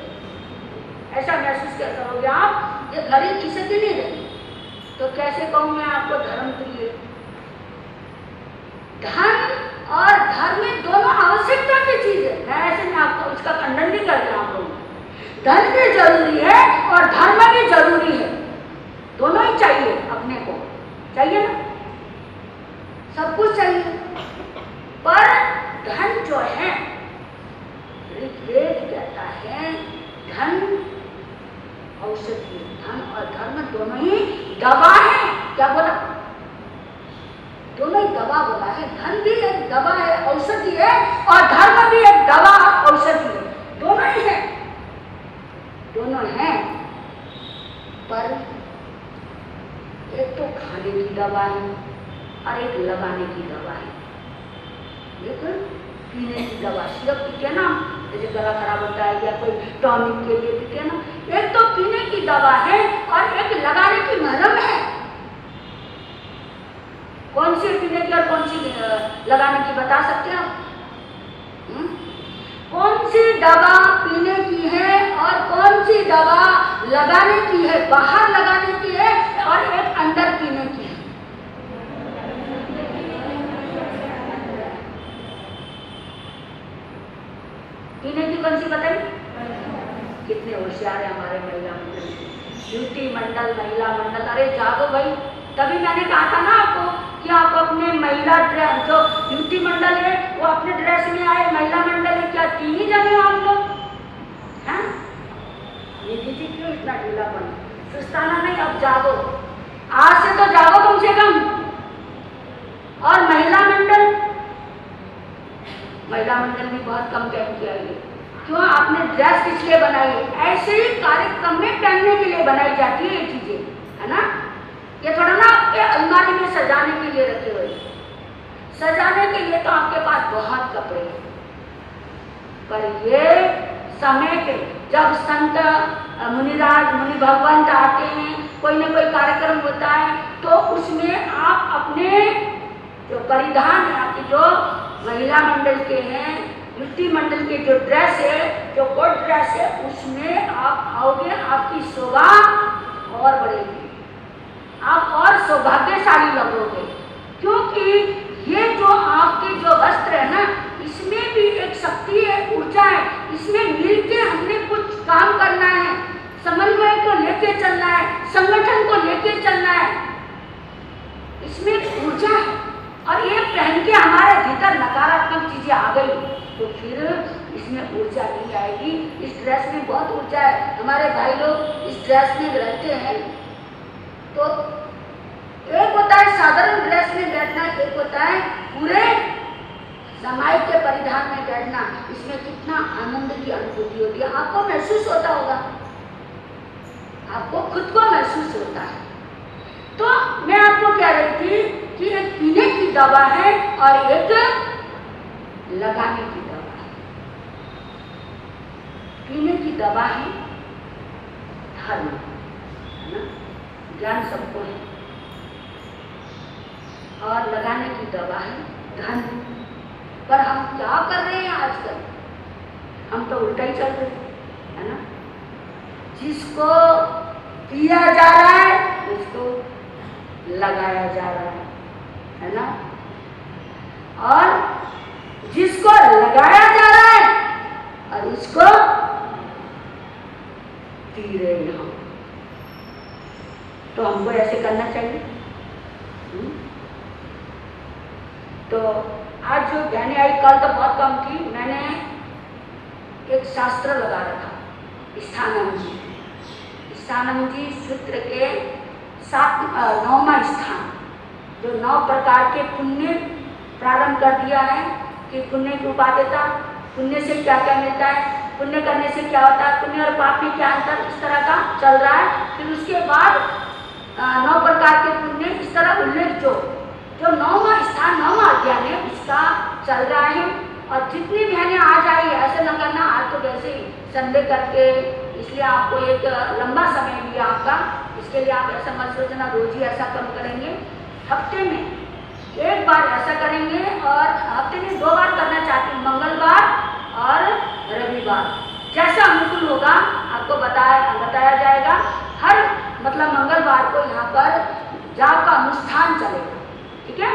S2: ऐसा महसूस क्या करोगे आप? ये घड़ी खिसक ही नहीं रही, तो कैसे कहूँ मैं आपको धर्म प्रिय? धन और धर्म दोनों आवश्यकता की चीज है। मैं ऐसे में आपको उसका खंडन भी कर रहा हूँ। धन भी जरूरी है और धर्म भी जरूरी है, दोनों ही चाहिए, अपने को चाहिए ना, सब कुछ चाहिए। पर धन जो है, ऋग्वेद कहता है धन औषधि, धन और धर्म दोनों ही दवा है। क्या बोला? दोनों ही दवा बोला है। धन भी एक दवा है, औषधि है, और धर्म भी एक दवा औषधि है, दोनों ही है, दोनों हैं। पर एक तो खाने की दवा है और एक लगाने की दवा है। एक पीने की दवा, सिर्फ पीते ना, जैसे गला खराब होता है या कोई टॉनिक के लिए पीते ना, एक तो पीने की दवा है और एक लगाने की मरहम है। कौन सी पीने की और कौन सी लगाने की बता सकते हैं आप? कौन सी दवा पीने की है और कौन सी दवा लगाने की है? बाहर लगाने की है और एक अंदर पीने की है। पीने की कौन सी बताइए? कितने होशियार है हमारे महिला मंडल, ब्यूटी मंडल, महिला मंडल। अरे जागो भाई, तभी मैंने कहा था ना आपको कि आप अपने महिला ड्रेस, जो ब्यूटी मंडल है वो अपने ड्रेस में आए, महिला मंडल है क्या तीन ही जने हो आप लोग? हैं? निधि जी क्यों इतना ढीलापन? सुस्ताना नहीं, अब जागो, आज से तो जागो कम से कम। और महिला मंडल में बहुत कम टाइम किया है। क्यों? आपने ड्रेस किस लिए बनाई है? ऐसे ही कार्यक्रम में पहनने के लिए बनाई जाती है ये चीजें, है ना? ये थोड़ा ना आपके अलमारी में सजाने के लिए रखे हुए। सजाने के लिए तो आपके पास बहुत कपड़े हैं, पर ये समय पे जब संत मुनिराज मुनि भगवंत आते हैं, कोई ना कोई कार्यक्रम होता है, तो उसमें आप अपने जो परिधान है, आपकी जो महिला मंडल के हैं, ब्यूटी मंडल के जो ड्रेस है, जो कोट ड्रेस है, उसमें आप आओगे, आपकी शोभा और बढ़ेगी, आप और सौभाग्यशाली लगोगे। क्योंकि ये जो आपके जो वस्त्र है ना, इसमें भी एक शक्ति है, ऊर्जा है। इसमें मिलके हमने कुछ काम करना है, समन्वय को लेके चलना है, संगठन को लेके चलना है। इसमें ऊर्जा है, और ये पहन के हमारे भीतर नकारात्मक चीजें आ गई तो फिर इसमें ऊर्जा नहीं आएगी। इस ड्रेस में बहुत ऊर्जा है। हमारे भाई लोग इस ड्रेस में रहते हैं, तो एक होता है साधारण ड्रेस में बैठना, एक होता है पूरे सामाजिक के परिधान में बैठना। इसमें कितना आनंद की अनुभूति होती है, आपको महसूस होता होगा, आपको खुद को महसूस होता है। तो मैं आपको कह रही थी कि एक पीने की दवा है और एक लगाने की दवा है। पीने की दवा है धर्म, है ना, ज्ञान सबको है, और लगाने की दवा है धन। पर हम क्या कर रहे हैं आजकल? हम तो उल्टा ही चल रहे हैं, है ना। जिसको पिया जा रहा है उसको लगाया जा रहा है ना, और जिसको लगाया जा रहा है और उसको पी रहे हैं हम। तो हमको ऐसे करना चाहिए। तो आज जो बहनें आई, कल तो बहुत कम थी, मैंने एक शास्त्र लगा रखा, स्थानम जी सूत्र के 9वां स्थान, जो 9 प्रकार के पुण्य प्रारंभ कर दिया है कि पुण्य की उपादेयता, पुण्य से क्या क्या मिलता है, पुण्य करने से क्या होता है, पुण्य और पाप में क्या अंतर, इस तरह का चल रहा है। फिर उसके बाद 9 प्रकार के पुण्य, इस तरह उल्लेख जो 9वां स्थान 9वां अध्याय है उसका चल रहा है। और जितनी बहनें आज आई, ऐसे न करना आज तो वैसे ही संडे करके, इसलिए आपको एक लंबा समय लिया आपका, इसके लिए आप ऐसा मत सोचना रोज ही ऐसा कम करेंगे। हफ्ते में एक बार ऐसा करेंगे, और हफ्ते में 2 बार करना चाहती हूँ, मंगलवार और रविवार। जैसा अनुकूल होगा आपको बताया जाएगा। हर मतलब मंगलवार को यहाँ पर जाप का अनुष्ठान चलेगा, ठीक है,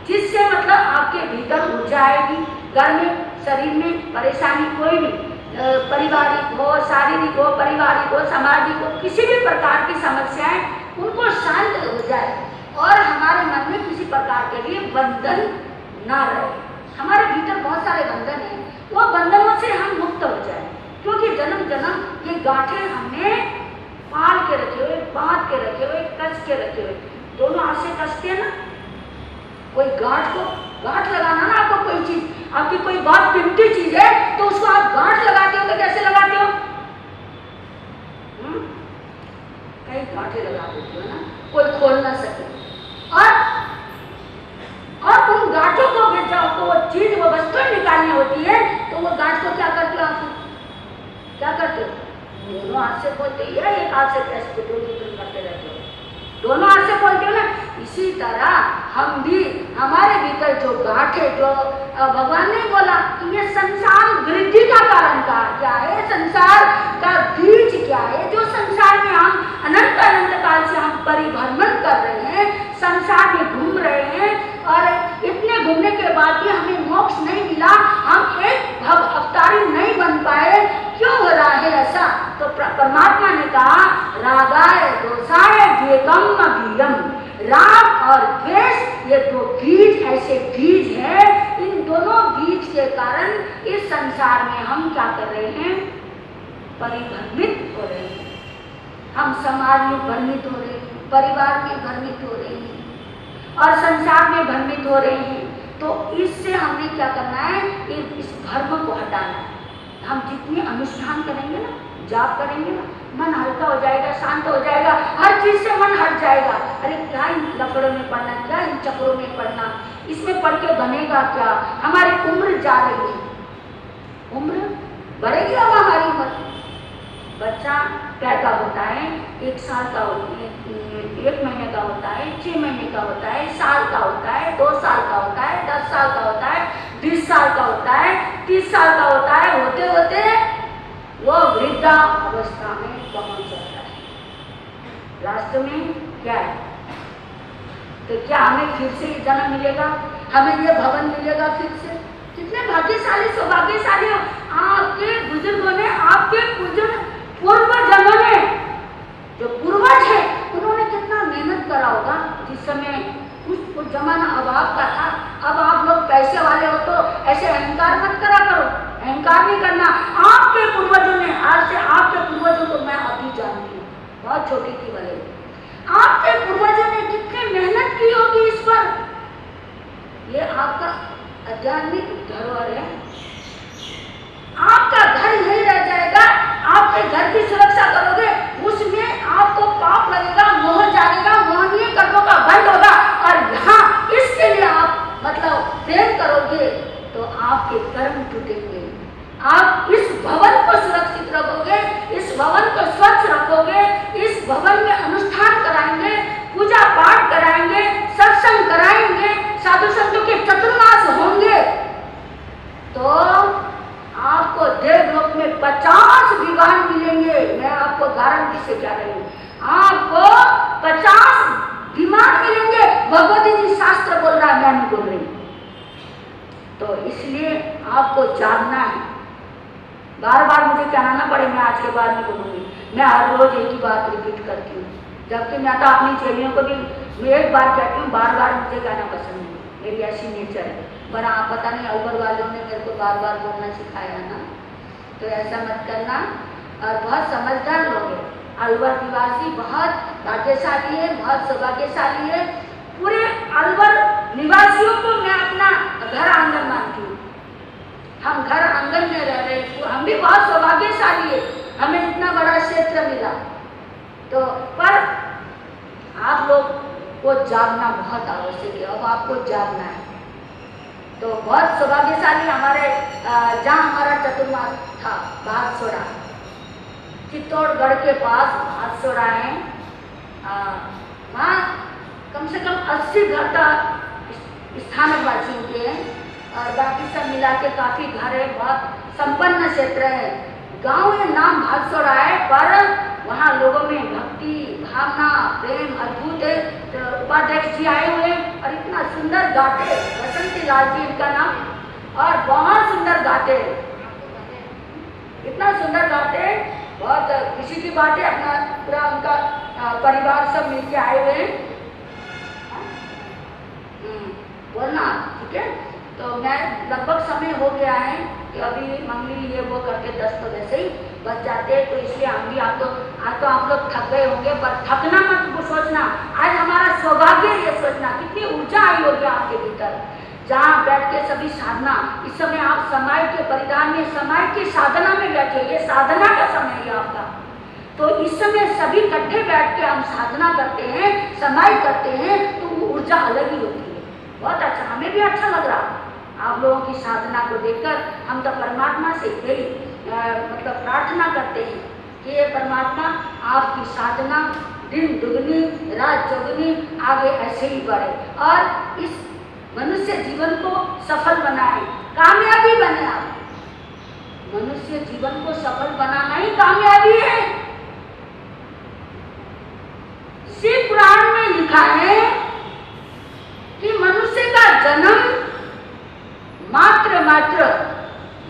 S2: जिससे मतलब आपके भीतर ऊर्जा आएगी। घर में, शरीर में परेशानी कोई भी, पारिवारिक हो, शारीरिक हो, पारिवारिक हो, सामाजिक हो, किसी भी प्रकार की समस्याएं उनको शांत हो जाए, और हमारे मन में किसी प्रकार के लिए बंधन ना रहे। हमारे भीतर बहुत सारे बंधन हैं, वो बंधनों से हम मुक्त हो जाए, क्योंकि जन्म जन्म ये गांठें हमने पाल के रखे हुए, बांध के रखे हुए, कस के रखे हुए। दोनों हाथ से कसते हैं ना, कोई गांठ लगाना ना, आपको कोई चीज, आपकी कोई बहुत कीमती चीज है तो उसको आप गांठ लगाते हो, तो कैसे लगाते हो? कई गांठें लगा देते हो ना, कोई खोल ना सके। और उन गांठों को भी जब वो चीज, वो वस्तु निकालनी होती है, तो वो गांठ को क्या करते हो आप? क्या करते हो? दोनों हाथ से खोलते हो या एक हाथ से कैसे करते रहते हो? दोनों हाथ से खोलते हो ना। इसी तरह हम भी हमारे भीतर जो गांठे, जो भगवान ने बोला कि ये संसार वृद्धि का कारण क्या है, संसार का बीज क्या है, जो संसार में हम अनंत अनंत काल से हम परिभ्रमण कर रहे हैं, संसार में घूम रहे हैं और इतने घूमने के बाद भी हमें मोक्ष नहीं मिला, हम एक भव अवतारी नहीं बन पाए, क्यों हो रहा है ऐसा? तो परमात्मा ने कहा रागाय दोषाय द्वेकम बीजम, राग और द्वेष ये दो बीज ऐसे बीज है, इन दोनों बीज के कारण इस संसार में हम क्या कर रहे हैं? परिभ्रमित हो रहे हैं। हम समाज में भ्रमित हो रहे हैं, परिवार में भ्रमित हो रहे हैं और संसार में भ्रमित हो रहे हैं। तो इससे हमें क्या करना है? इस भ्रम को हटाना है। हम जितने अनुष्ठान करेंगे ना, जाप करेंगे ना, मन हल्का हो जाएगा, शांत हो जाएगा, हर चीज से मन हट जाएगा। अरे क्या इन लफड़ों में पढ़ना, क्या इन चक्रों में पढ़ना, इसमें पढ़ के बनेगा क्या? हमारी उम्र जा रही है, उम्र बढ़ेगी अब हमारी उम्र। बच्चा पैदा होता है, 1 साल का होता है, 1 महीने का होता है, 6 महीने का होता है, साल का होता है, 2 साल का होता है, 10 साल का होता है, 20 साल का होता है, 30 साल का होता है, होते होते वो वृद्धा अवस्था में पहुंच जाता है। लास्ट में क्या है? तो क्या हमें फिर से जन्म मिलेगा? हमें ये भवन मिलेगा फिर से? कितने भाग्यशाली, सौभाग्यशाली हो आपके बुजुर्गों ने, आपके पूर्व जन्मों ने, जो पूर्वज है उन्होंने कितना मेहनत करा होगा। जिस समय कुछ जमाना अभाव का था, अब आप लोग पैसे वाले हो तो ऐसे अहंकार मत करा करो, अहंकार नहीं करना। आपके पूर्वजों ने, आज से आपके पूर्वजों को मैं अभी जानती हूँ, बहुत छोटी थी भले, आपके पूर्वजों ने कितनी मेहनत की होगी इस पर। ये आपका आध्यात्मिक धरोहर है। आपका घर यही रह जाएगा, आपके घर की सुरक्षा करोगे, उसमें आपको पाप लगेगा, मोह जागेगा, मोहनीय कर्मों का बंद होगा और यहाँ इसके लिए आप मतलब प्रेम करोगे तो आपके कर्म टूटेंगे। आप इस भवन को सुरक्षित रखोगे, इस भवन को स्वच्छ रखोगे, इस भवन में अनुष्ठान कराएंगे, पूजा पाठ कराएंगे, सत्संग कराएंगे, साधु संतों के चतुर्मास होंगे, तो आपको देवलोक में 50 विवाह मिलेंगे। मैं आपको गारंटी से कह रही हूँ, आपको 50 विमान मिलेंगे। भगवती जी शास्त्र बोल रहा है, मैं नहीं बोल रही। तो इसलिए आपको जागना है। बार बार मुझे कहना ना पड़े, मैं आज के बाद नहीं बोलूँगी, मैं हर रोज एक ही बात रिपीट करती हूँ, जबकि मैं तो अपनी चेलियों को भी मैं एक बार कहती हूँ, बार बार मुझे कहना पसंद नहीं, मेरी ऐसी नेचर है। पर आप पता नहीं ऊपर वालों ने मेरे को बार बार बोलना सिखाया ना, तो ऐसा मत करना। और बहुत समझदार लोग हैं, अलवर निवासी बहुत भाग्यशाली है, बहुत सौभाग्यशाली है। पूरे अलवर निवासियों को मैं अपना घर आंगन मानती हूँ। हम घर आंगन में रह रहे हैं, हम भी बहुत सौभाग्यशाली है, हमें इतना बड़ा क्षेत्र मिला। तो पर आप लोग को जागना बहुत आवश्यक है, अब आपको जागना है। तो बहुत सौभाग्यशाली हमारे जहाँ हमारा चतुर्मास था, भातसोड़ा, चित्तौड़गढ़ के पास भातसोड़ा है, वहाँ कम से कम 80 घर का स्थानक वासियों के हैं और बाकी सब मिला के काफ़ी घर है, बहुत संपन्न क्षेत्र है। गांव में नाम भातसोड़ा है, पर वहाँ लोगों में भक्ति भावना प्रेम अद्भुत है। तो उपाध्यक्ष जी आए हुए और इतना सुंदर गाते, बसंती लाल जी इनका नाम, और बहुत सुंदर गाते, इतना सुंदर गाते, बहुत खुशी की बात है। अपना पूरा उनका परिवार सब मिलके आए हुए हैं। बोलना ठीक है। तो मैं लगभग समय हो गया है कि अभी मंगली ये वो करके 10 तो वैसे ही बच जाते हैं, तो इसलिए हम भी आज तो आप लोग थक गए होंगे, पर थकना मत सोचना। आज हमारा सौभाग्य ये सोचना कितनी ऊर्जा आई होगी आपके भीतर, जहाँ बैठ के सभी साधना। इस समय आप समाज के परिधान में, समाज की साधना में बैठे, ये साधना का समय है आपका। तो इस समय सभी इकट्ठे बैठ के हम साधना करते हैं, समाज करते हैं, तो वो ऊर्जा अलग ही होती है। बहुत अच्छा, हमें भी अच्छा लग रहा आप लोगों की साधना को देखकर। हम तो परमात्मा से यही मतलब प्रार्थना करते हैं कि ये परमात्मा आपकी साधना दिन दुगनी रात चौगुनी आगे ऐसे ही बढ़े और इस मनुष्य जीवन को सफल बनाए, कामयाबी बने। आप मनुष्य जीवन को सफल बनाना ही कामयाबी है। शिव पुराण में लिखा है कि मनुष्य का जन्म मात्र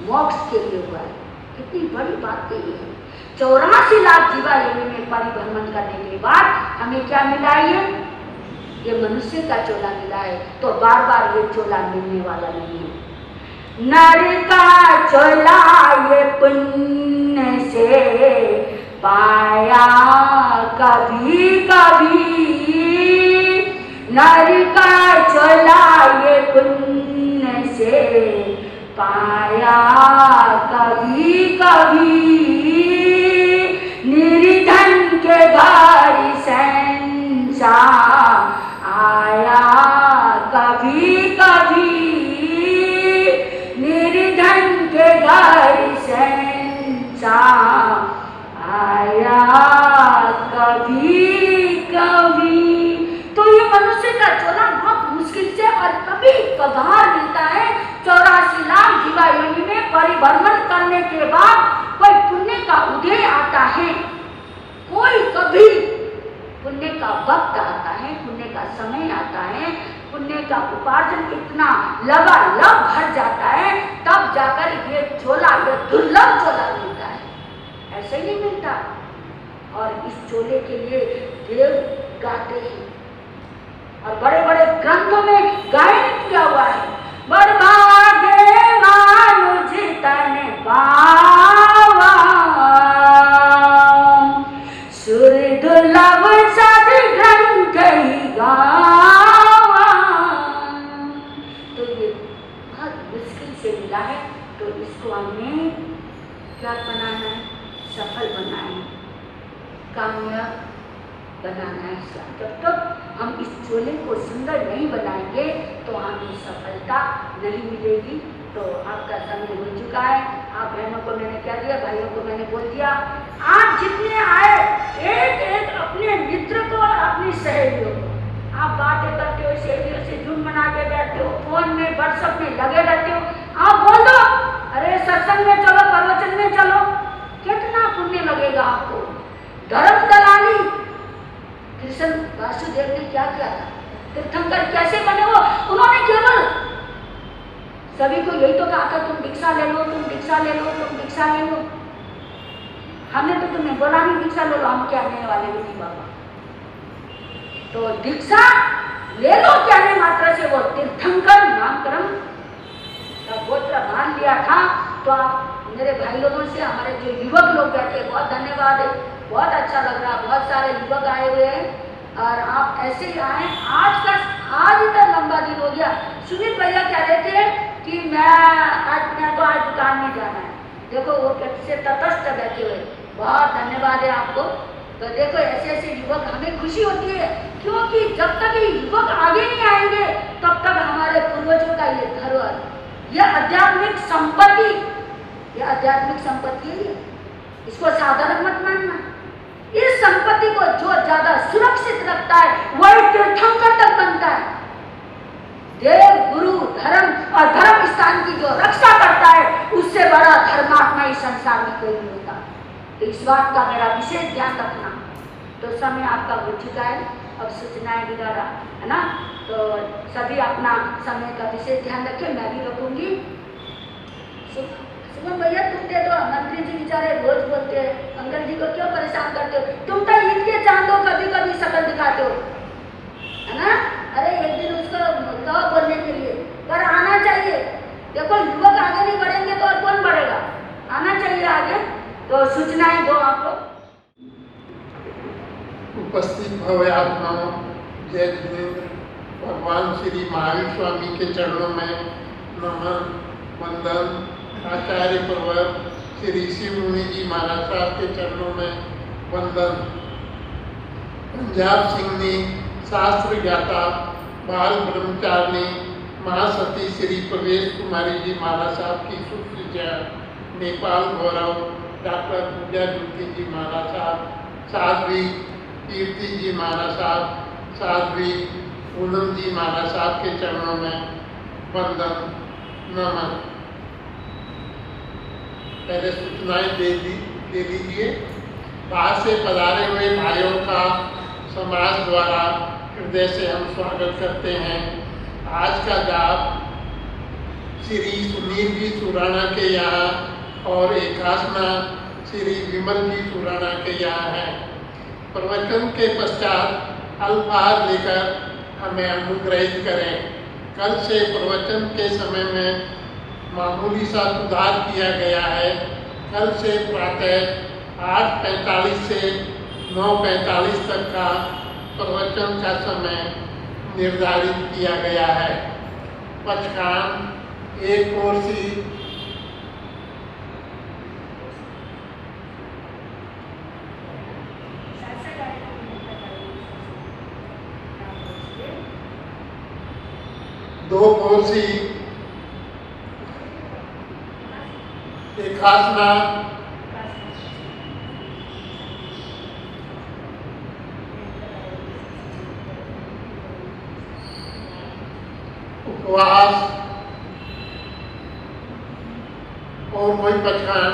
S2: मोक्ष के लिए हुआ है। कितनी बड़ी बात कही है। 84 लाख जीवा योनि में परिभ्रमण करने के बाद हमें क्या मिला? ये मनुष्य का चोला मिला है। तो बार बार ये चोला मिलने वाला नहीं है। नर का चोला ये पुण्य से पाया कभी कभी, नर का चोला ये पुण्य से पाया कभी कभी, निर्धन के घर संसार आया कभी कभी, निर्धन के घर संसार आया कभी कभी। तो ये मनुष्य का चोला बहुत मुश्किल से और कभी कभार मिलता है। 84 लाख जीवा योनि में परिभ्रमण करने के बाद कोई पुण्य का उदय आता है, कोई कभी पुण्य का वक्त आता है, पुण्य का समय आता है, पुण्य का उपार्जन इतना लबालब भर जाता है, तब जाकर ये चोला, ये दुर्लभ चोला मिलता है। ऐसे नहीं मिलता। और इस चोले के लिए देव गाते हैं और बड़े बड़े ग्रंथों में गायन किया हुआ है। बर्भागे मानुज तन पावा, सुर दुर्लभ सद ग्रंथ ही गावा। तो ये बहुत मुश्किल से मिला है। तो इसको हमें क्या बनाना है? सफल बनाना है, कामयाब बनाना है। जब तक हम इस चोले को सुंदर नहीं बनाएंगे तो हमें सफलता नहीं मिलेगी। तो आपका समय हो चुका है। आप बहनों को मैंने क्या दिया, भाइयों को मैंने बोल दिया। आप जितने आए एक एक अपने मित्र को और अपनी सहेलियों को, आप बातें करते हो, सहेलियों से झूम बना के बैठते हो, फोन में व्हाट्सएप में लगे रहते हो, आप बोल दो अरे सत्संग में चलो, प्रवचन में चलो। कितना पुण्य लगेगा आपको। धर्म दलाली कृष्ण वासुदेव ने क्या किया था? तीर्थंकर कैसे बने हो? उन्होंने केवल सभी को यही तो कहा था, तुम दीक्षा ले लो, तुम दीक्षा ले लो, तुम दीक्षा ले लो। हमने तो तुम्हें बोला नहीं दीक्षा ले लो, हम क्या लेने वाले भी नहीं बाबा। तो दीक्षा ले लो कहने मात्र से वो तीर्थंकर नामकरण का गोत्र मान लिया था। तो आप मेरे भाई लोगों से, हमारे जो युवक लोग बैठे, बहुत धन्यवाद है। बहुत अच्छा लग रहा, बहुत सारे युवक आए हुए हैं और आप ऐसे ही आए। आज इतना लंबा दिन हो गया। सुमित भैया कह रहे थे कि मैं तो आज दुकान में जाना है। देखो वो कैसे तटस्थ बैठे हुए। बहुत धन्यवाद है आपको। तो देखो ऐसे ऐसे युवक, हमें खुशी होती है क्योंकि जब तक ये युवक आगे नहीं आएंगे तब तक हमारे पूर्वजों का ये धरोहर, यह आध्यात्मिक संपत्ति, यह आध्यात्मिक संपत्ति है। इसको साधारण मत मानना। इस संपत्ति को जो ज्यादा सुरक्षित रखता है वही तीर्थंकर तक बनता है। देव, गुरु, धर्म और धर्म स्थान की जो रक्षा करता है उससे बड़ा धर्मात्मा इस संसार में कोई नहीं होता। तो इस बात का मेरा विशेष ध्यान रखना। तो समय आपका हो चुका है, अब सूचनाएं वगैरह है ना। तो सभी अपना समय का विशेष ध्यान रखें, मैं भी रखूंगी। सुमन भैया तुम दे दो, मंत्री जी बेचारे रोज बोलते हैं, अंकल जी को क्यों परेशान करते हो? तुम तो ईद के चांद हो, कभी कभी शकल दिखाते हो है ना। अरे एक दिन उसको कहो बोलने के लिए, पर आना चाहिए। देखो युवक आगे नहीं बढ़ेंगे तो और कौन बढ़ेगा? आना चाहिए आगे। तो सूचनाएं दो आप लोग।
S3: उपस्थित भव्य आत्माओं, जय जिनेन्द्र। भगवान श्री महावीर स्वामी के चरणों में नमन वंदन। आचार्य प्रवर श्री शिव मुनि जी महाराज साहब के चरणों में वंदन। पंजाब सिंह ने शास्त्र ज्ञाता बाल ब्रह्मचारिणी महासती श्री प्रवेश कुमारी जी महाराज साहब की सुश्रिजा। नेपाल गौरव डॉक्टर पूजा ज्योति जी महाराज साहब, साध्वी कीर्ति जी माना साहब, साध्वी पूनम जी माना साहब के चरणों में वंदन नमन। पहले सूचनाएं दे दीजिए। बाहर से पधारे हुए भाइयों का समाज द्वारा हृदय से हम स्वागत करते हैं। आज का जाप श्री सुनील जी सुराना के यहाँ और एकासना श्री विमल जी सुराना के यहाँ है। प्रवचन के पश्चात अल्पाहार लेकर हमें अनुग्रहित करें। कल से प्रवचन के समय में मामूली सा सुधार किया गया है। कल से प्रातः 8:45 से 9:45 तक का प्रवचन का समय निर्धारित किया गया है। पचकान एक कोर्सी दो कोर्सी एकासना उपवास और कोई पचकान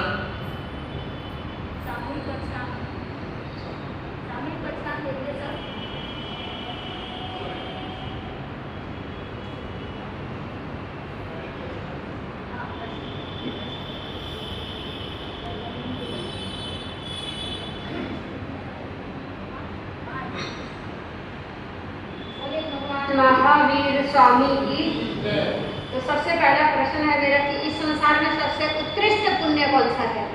S2: महावीर स्वामी की। तो सबसे पहला प्रश्न है मेरा कि इस संसार में सबसे उत्कृष्ट पुण्य कौन सा है?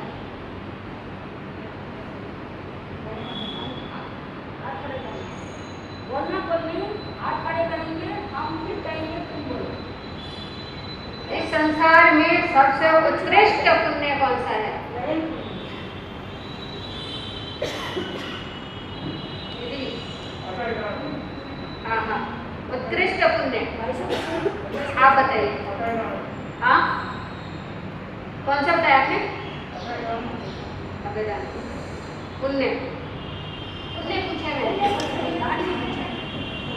S2: इस संसार में सबसे उत्कृष्ट पुण्य कौन सा है? हाँ हाँ, उत्कृष्ट पुण्य आप बताइए। हाँ, कौन सा बताया आपने? पुण्य पुण्य पूछा मैंने,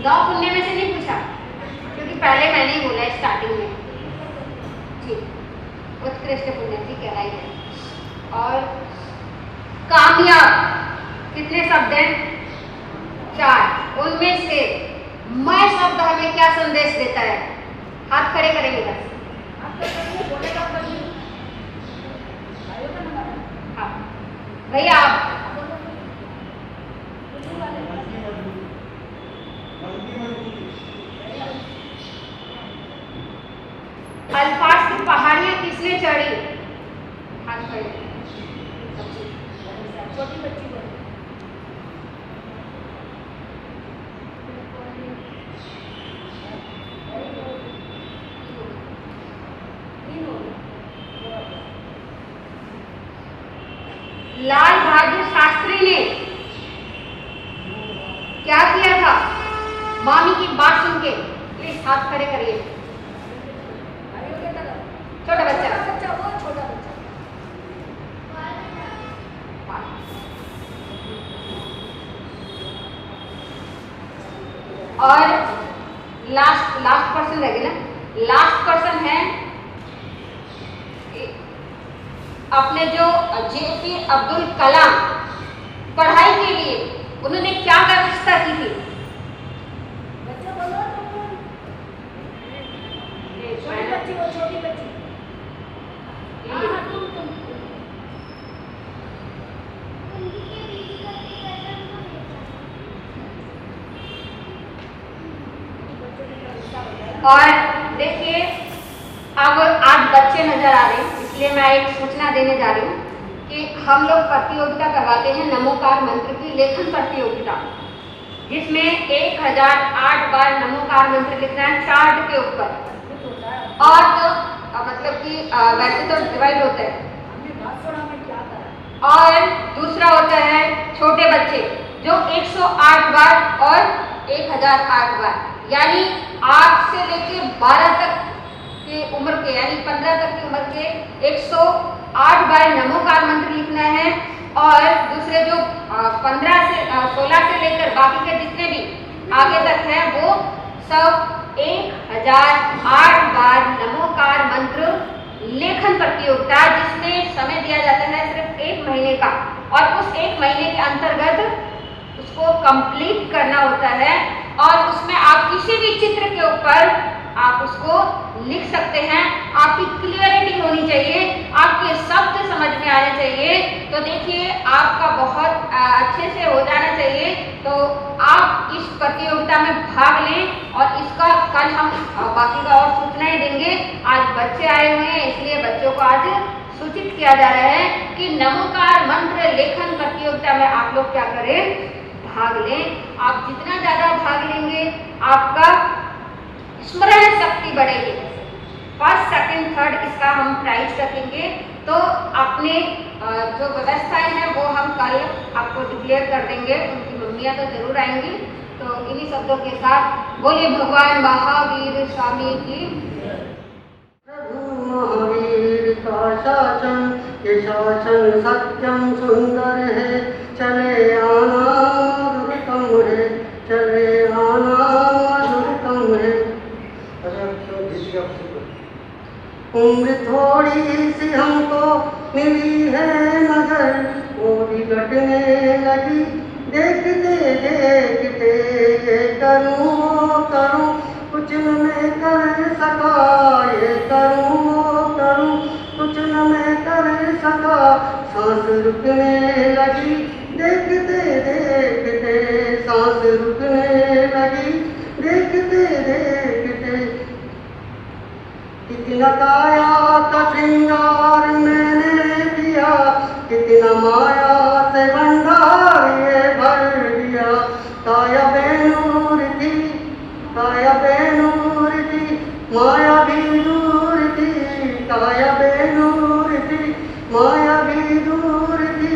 S2: 9 पुण्य में से नहीं पूछा, क्योंकि पहले मैंने ही बोला स्टार्टिंग में। ठीक, उत्कृष्ट पुण्य, ठीक है, राइट है। और कामयाब कितने शब्द हैं? 4। उनमें से मैं शब्द हमें क्या संदेश देता है? हाथ खड़े करेंगे बस। हाँ भैया आप अल्फाज की पहाड़ियां किसने चढ़ी? हाथ खड़े। छोटी बच्ची लाल बहादुर शास्त्री ने क्या किया था? मामी की बात सुन के, प्लीज हाथ खड़े करिए। छोटा बच्चा, वो छोटा बच्चा। और लास्ट पर्सन रह गया ना। लास्ट पर्सन है अपने जो JP अब्दुल कलाम। पढ़ाई के लिए उन्होंने क्या व्यवस्था की थी? बच्चा बोलो तो छोटी बच्ची। और देखिए अब 8 बच्चे नजर आ रहे हैं, इसलिए मैं एक सूचना देने जा रही हूँ कि हम लोग प्रतियोगिता करवाते हैं नमोकार मंत्र की लेखन प्रतियोगिता, जिसमें 1008 बार नमोकार मंत्र लिखना है चार्ट के ऊपर। और तो मतलब कि वैसे तो डिवाइड होता है। और दूसरा होता है छोटे बच्चे जो 108 बार और 1008 बार, यानी 8 से लेके 12 तक की उम्र के, यानी 15 तक की उम्र के 108 बार नमोकार मंत्र लिखना है।
S4: और दूसरे जो 15 से 16 से लेकर बाकी के जितने भी आगे तक है वो सब 1008 बार नमोकार मंत्र लेखन प्रतियोगिता, जिसमें समय दिया जाता है सिर्फ 1 महीने का, और उस 1 महीने के अंतर्गत उसको कंप्लीट करना होता है। और उसमें आप किसी भी चित्र के ऊपर आप उसको लिख सकते हैं। आपकी क्लियरिटी होनी चाहिए, आपके शब्द समझ में आने चाहिए। तो देखिए आपका बहुत अच्छे से हो जाना चाहिए। तो आप इस प्रतियोगिता में भाग लें और इसका कल हम बाकी का और सूचनाएं देंगे। आज बच्चे आए हुए हैं, इसलिए बच्चों को आज सूचित किया जा रहा है कि नमोकार मंत्र लेखन प्रतियोगिता में आप लोग क्या करें, भाग लें। आप जितना ज़्यादा भाग लेंगे आपका स्मरण शक्ति बढ़ेगी। 1st, 2nd, 3rd इसका हम प्राइज रखेंगे। तो अपने जो व्यवस्थाएं हैं वो हम कल आपको डिक्लेयर कर देंगे। उनकी मम्मियाँ तो जरूर आएंगी। तो इन्हीं शब्दों के साथ बोलिए भगवान महावीर स्वामी की।
S5: महावीर का शासन, ये शासन सत्यम सुंदर है, चले आना दुर्गम है, चले आना दुर्गम है। उम्र थोड़ी सी हमको मिली है नजर, वो भी घटने लगी देखते देखते। ये करूँ वो करूँ कुछ न मैं कर सका, ये करूँ वो करूँ कुछ न मैं कर सका। सांस रुकने लगी देखते देखते, सांस रुकने लगी देखते देखते। कितना काया का श्रृंगार मैंने किया, कितना माया से भंडार ये भर दिया। काया बेनूर थी, काया बेनूर थी, माया भी दूर थी। काया बेनूर थी, माया भी दूर थी।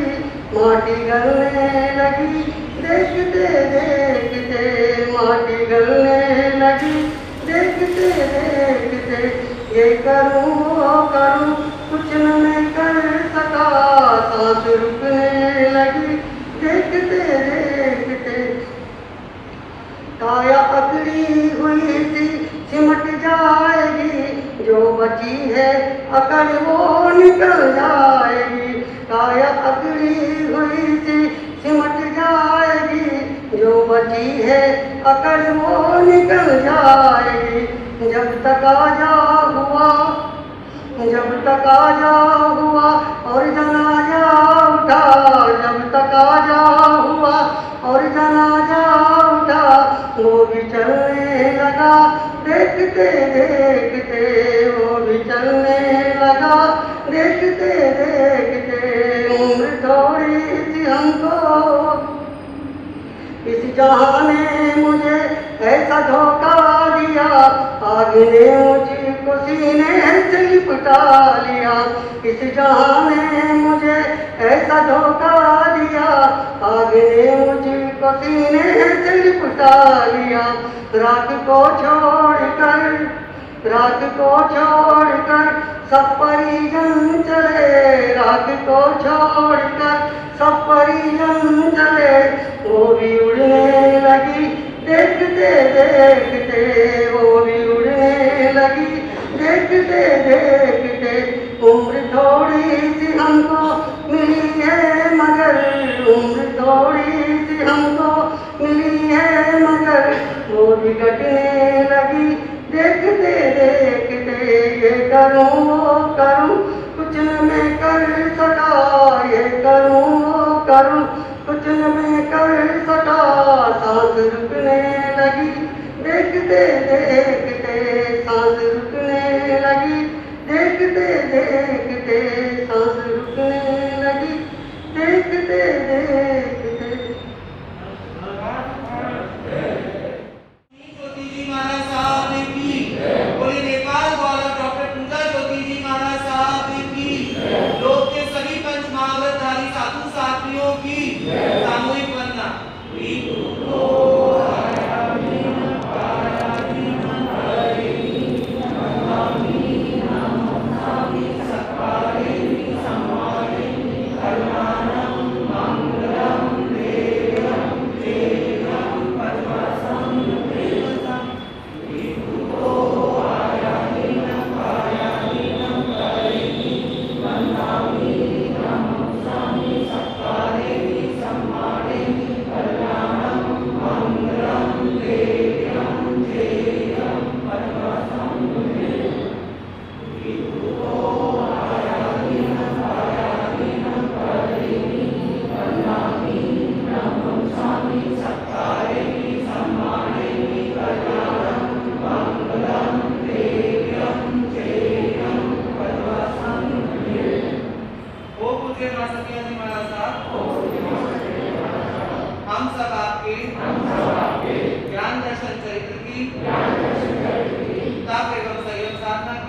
S5: माटी गलने लगी देखते देखते, माटी गलने लगी देखते देखते। ये करूँ वो करूँ कुछ न मैं कर सका, सांस रुकने लगी देखते देखते। काया अकड़ी हुई थी सिमट जाएगी, जो बची है अकड़ वो निकल जाएगी। काया अकड़ी हुई थी सिमट जाएगी, जो बची है अकड़ वो निकल जाएगी। जब तक आजा हुआ, जब तक आजा हुआ और जनाजा उठा, जब तक आजा हुआ और जनाजा उठा। वो भी चलने लगा देखते देखते, वो भी चलने लगा देखते देखते। उम्र थोड़ी सी हमको इस जहां ने मुझे ऐसा धोखा दिया, आग ने मुझको सीने से लिपटा लिया। इस जहां ने मुझे ऐसा धोखा दिया, आग ने मुझको सीने से लिपटा लिया। रात को छोड़कर, रात को छोड़कर सब परिजन चले, रात को छोड़कर सब परिजन चले। वो भी उड़ने लगी देखते देखते, वो भी उड़ने लगी देखते देखते। उम्र थोड़ी सी हमको मिली है मगर, उम्र थोड़ी सी हमको मिली है मगर, वो भी घटने लगी देखते देखते। ये करूँ वो करूँ कुछ न मैं कर सका, ये करूँ वो करूँ कुछ न मैं कर सका। सांस रुकने लगी देखते देखते, सांस रुकने लगी देखते देखते, सांस रुकने लगी देखते देखते।
S6: ज्योति जी महाराज साहब की बोले, नेपाल द्वारा डॉक्टर पूजा ज्योति जी महाराज साहब की, लोक के सभी पंच महाव्रतधारी साधु साथियों की सामूहिक वंदना।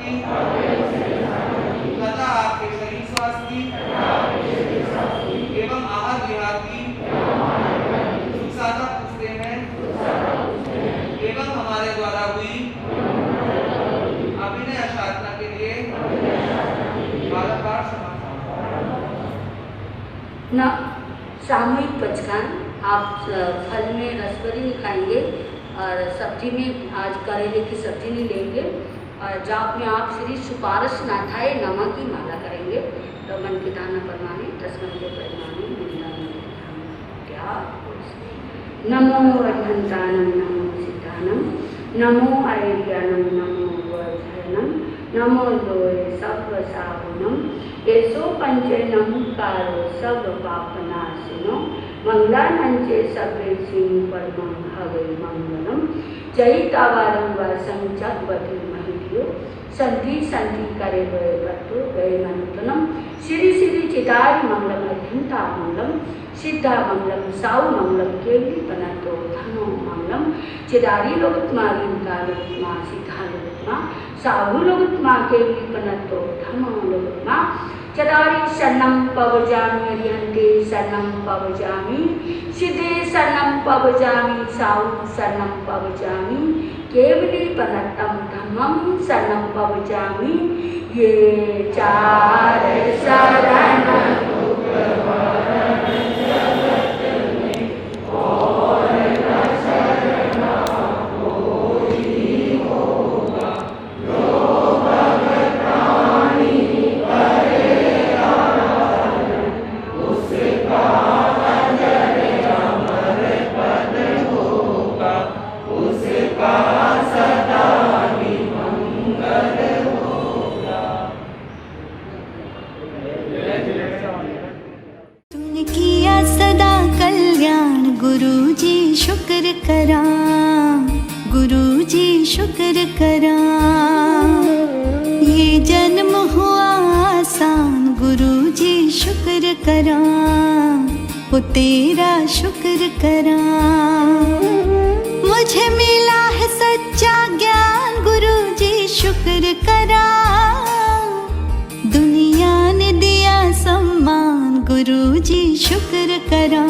S6: की तथा आपके शरीर स्वास्थ्य की एवं आहार विहार की सुख साधक पूछते हैं एवं हमारे द्वारा हुई अभिनय साधना के लिए बार-बार क्षमा
S2: न सामूहिक पचकान। आप फल में रसभरी नहीं खाएंगे और सब्जी में आज करेले की सब्जी नहीं लेंगे और जाप में आप श्री सुपारस नाथाय नमः की माला करेंगे। तो मन के दाना परमाने 10 मन के परमाने क्या नमो अरिहंतानम नमो सिद्धानम नमो आयर्यानम नमो वर्धनम नमो लोय सर्व सावनम एसो पंचे नमोकारो सर्व पापनाशिनो मंगलानंचे सर्वे सिंह परमं हवे मंगलम जयितावारं वासं जगवती महिधियो संधि संधि करे वय भट्टो वय मंतनम श्री श्री चिदारि मंगलम अध्यंता मंगलम सिद्धा मंगलम साउ मंगलम केवली पनतो धनो मंगलम चिदारि लोकत्मा रीता लोकत्मा सिद्धा लोकत्मा साहु लोकत्मा केवली पनतो धनो लोकत्मा चदारी शरणं पवजामि अरिहन्ते शरणं पवजामि सिद्धे शरणं पवजामि साहु शरणं पवजामि केवली पनतं धम्मं शरणं पवजामि ये चार शरण
S1: तूने किया सदा कल्याण गुरुजी शुक्र करा गुरुजी शुक्र करा ये जन्म हुआ आसान गुरुजी शुक्र करा वो तेरा शुक्र करा मुझे मिला है सच्चा ज्ञान गुरुजी शुक्र करा दुनिया ने दिया सम्मान गुरुजी शुक्र करा।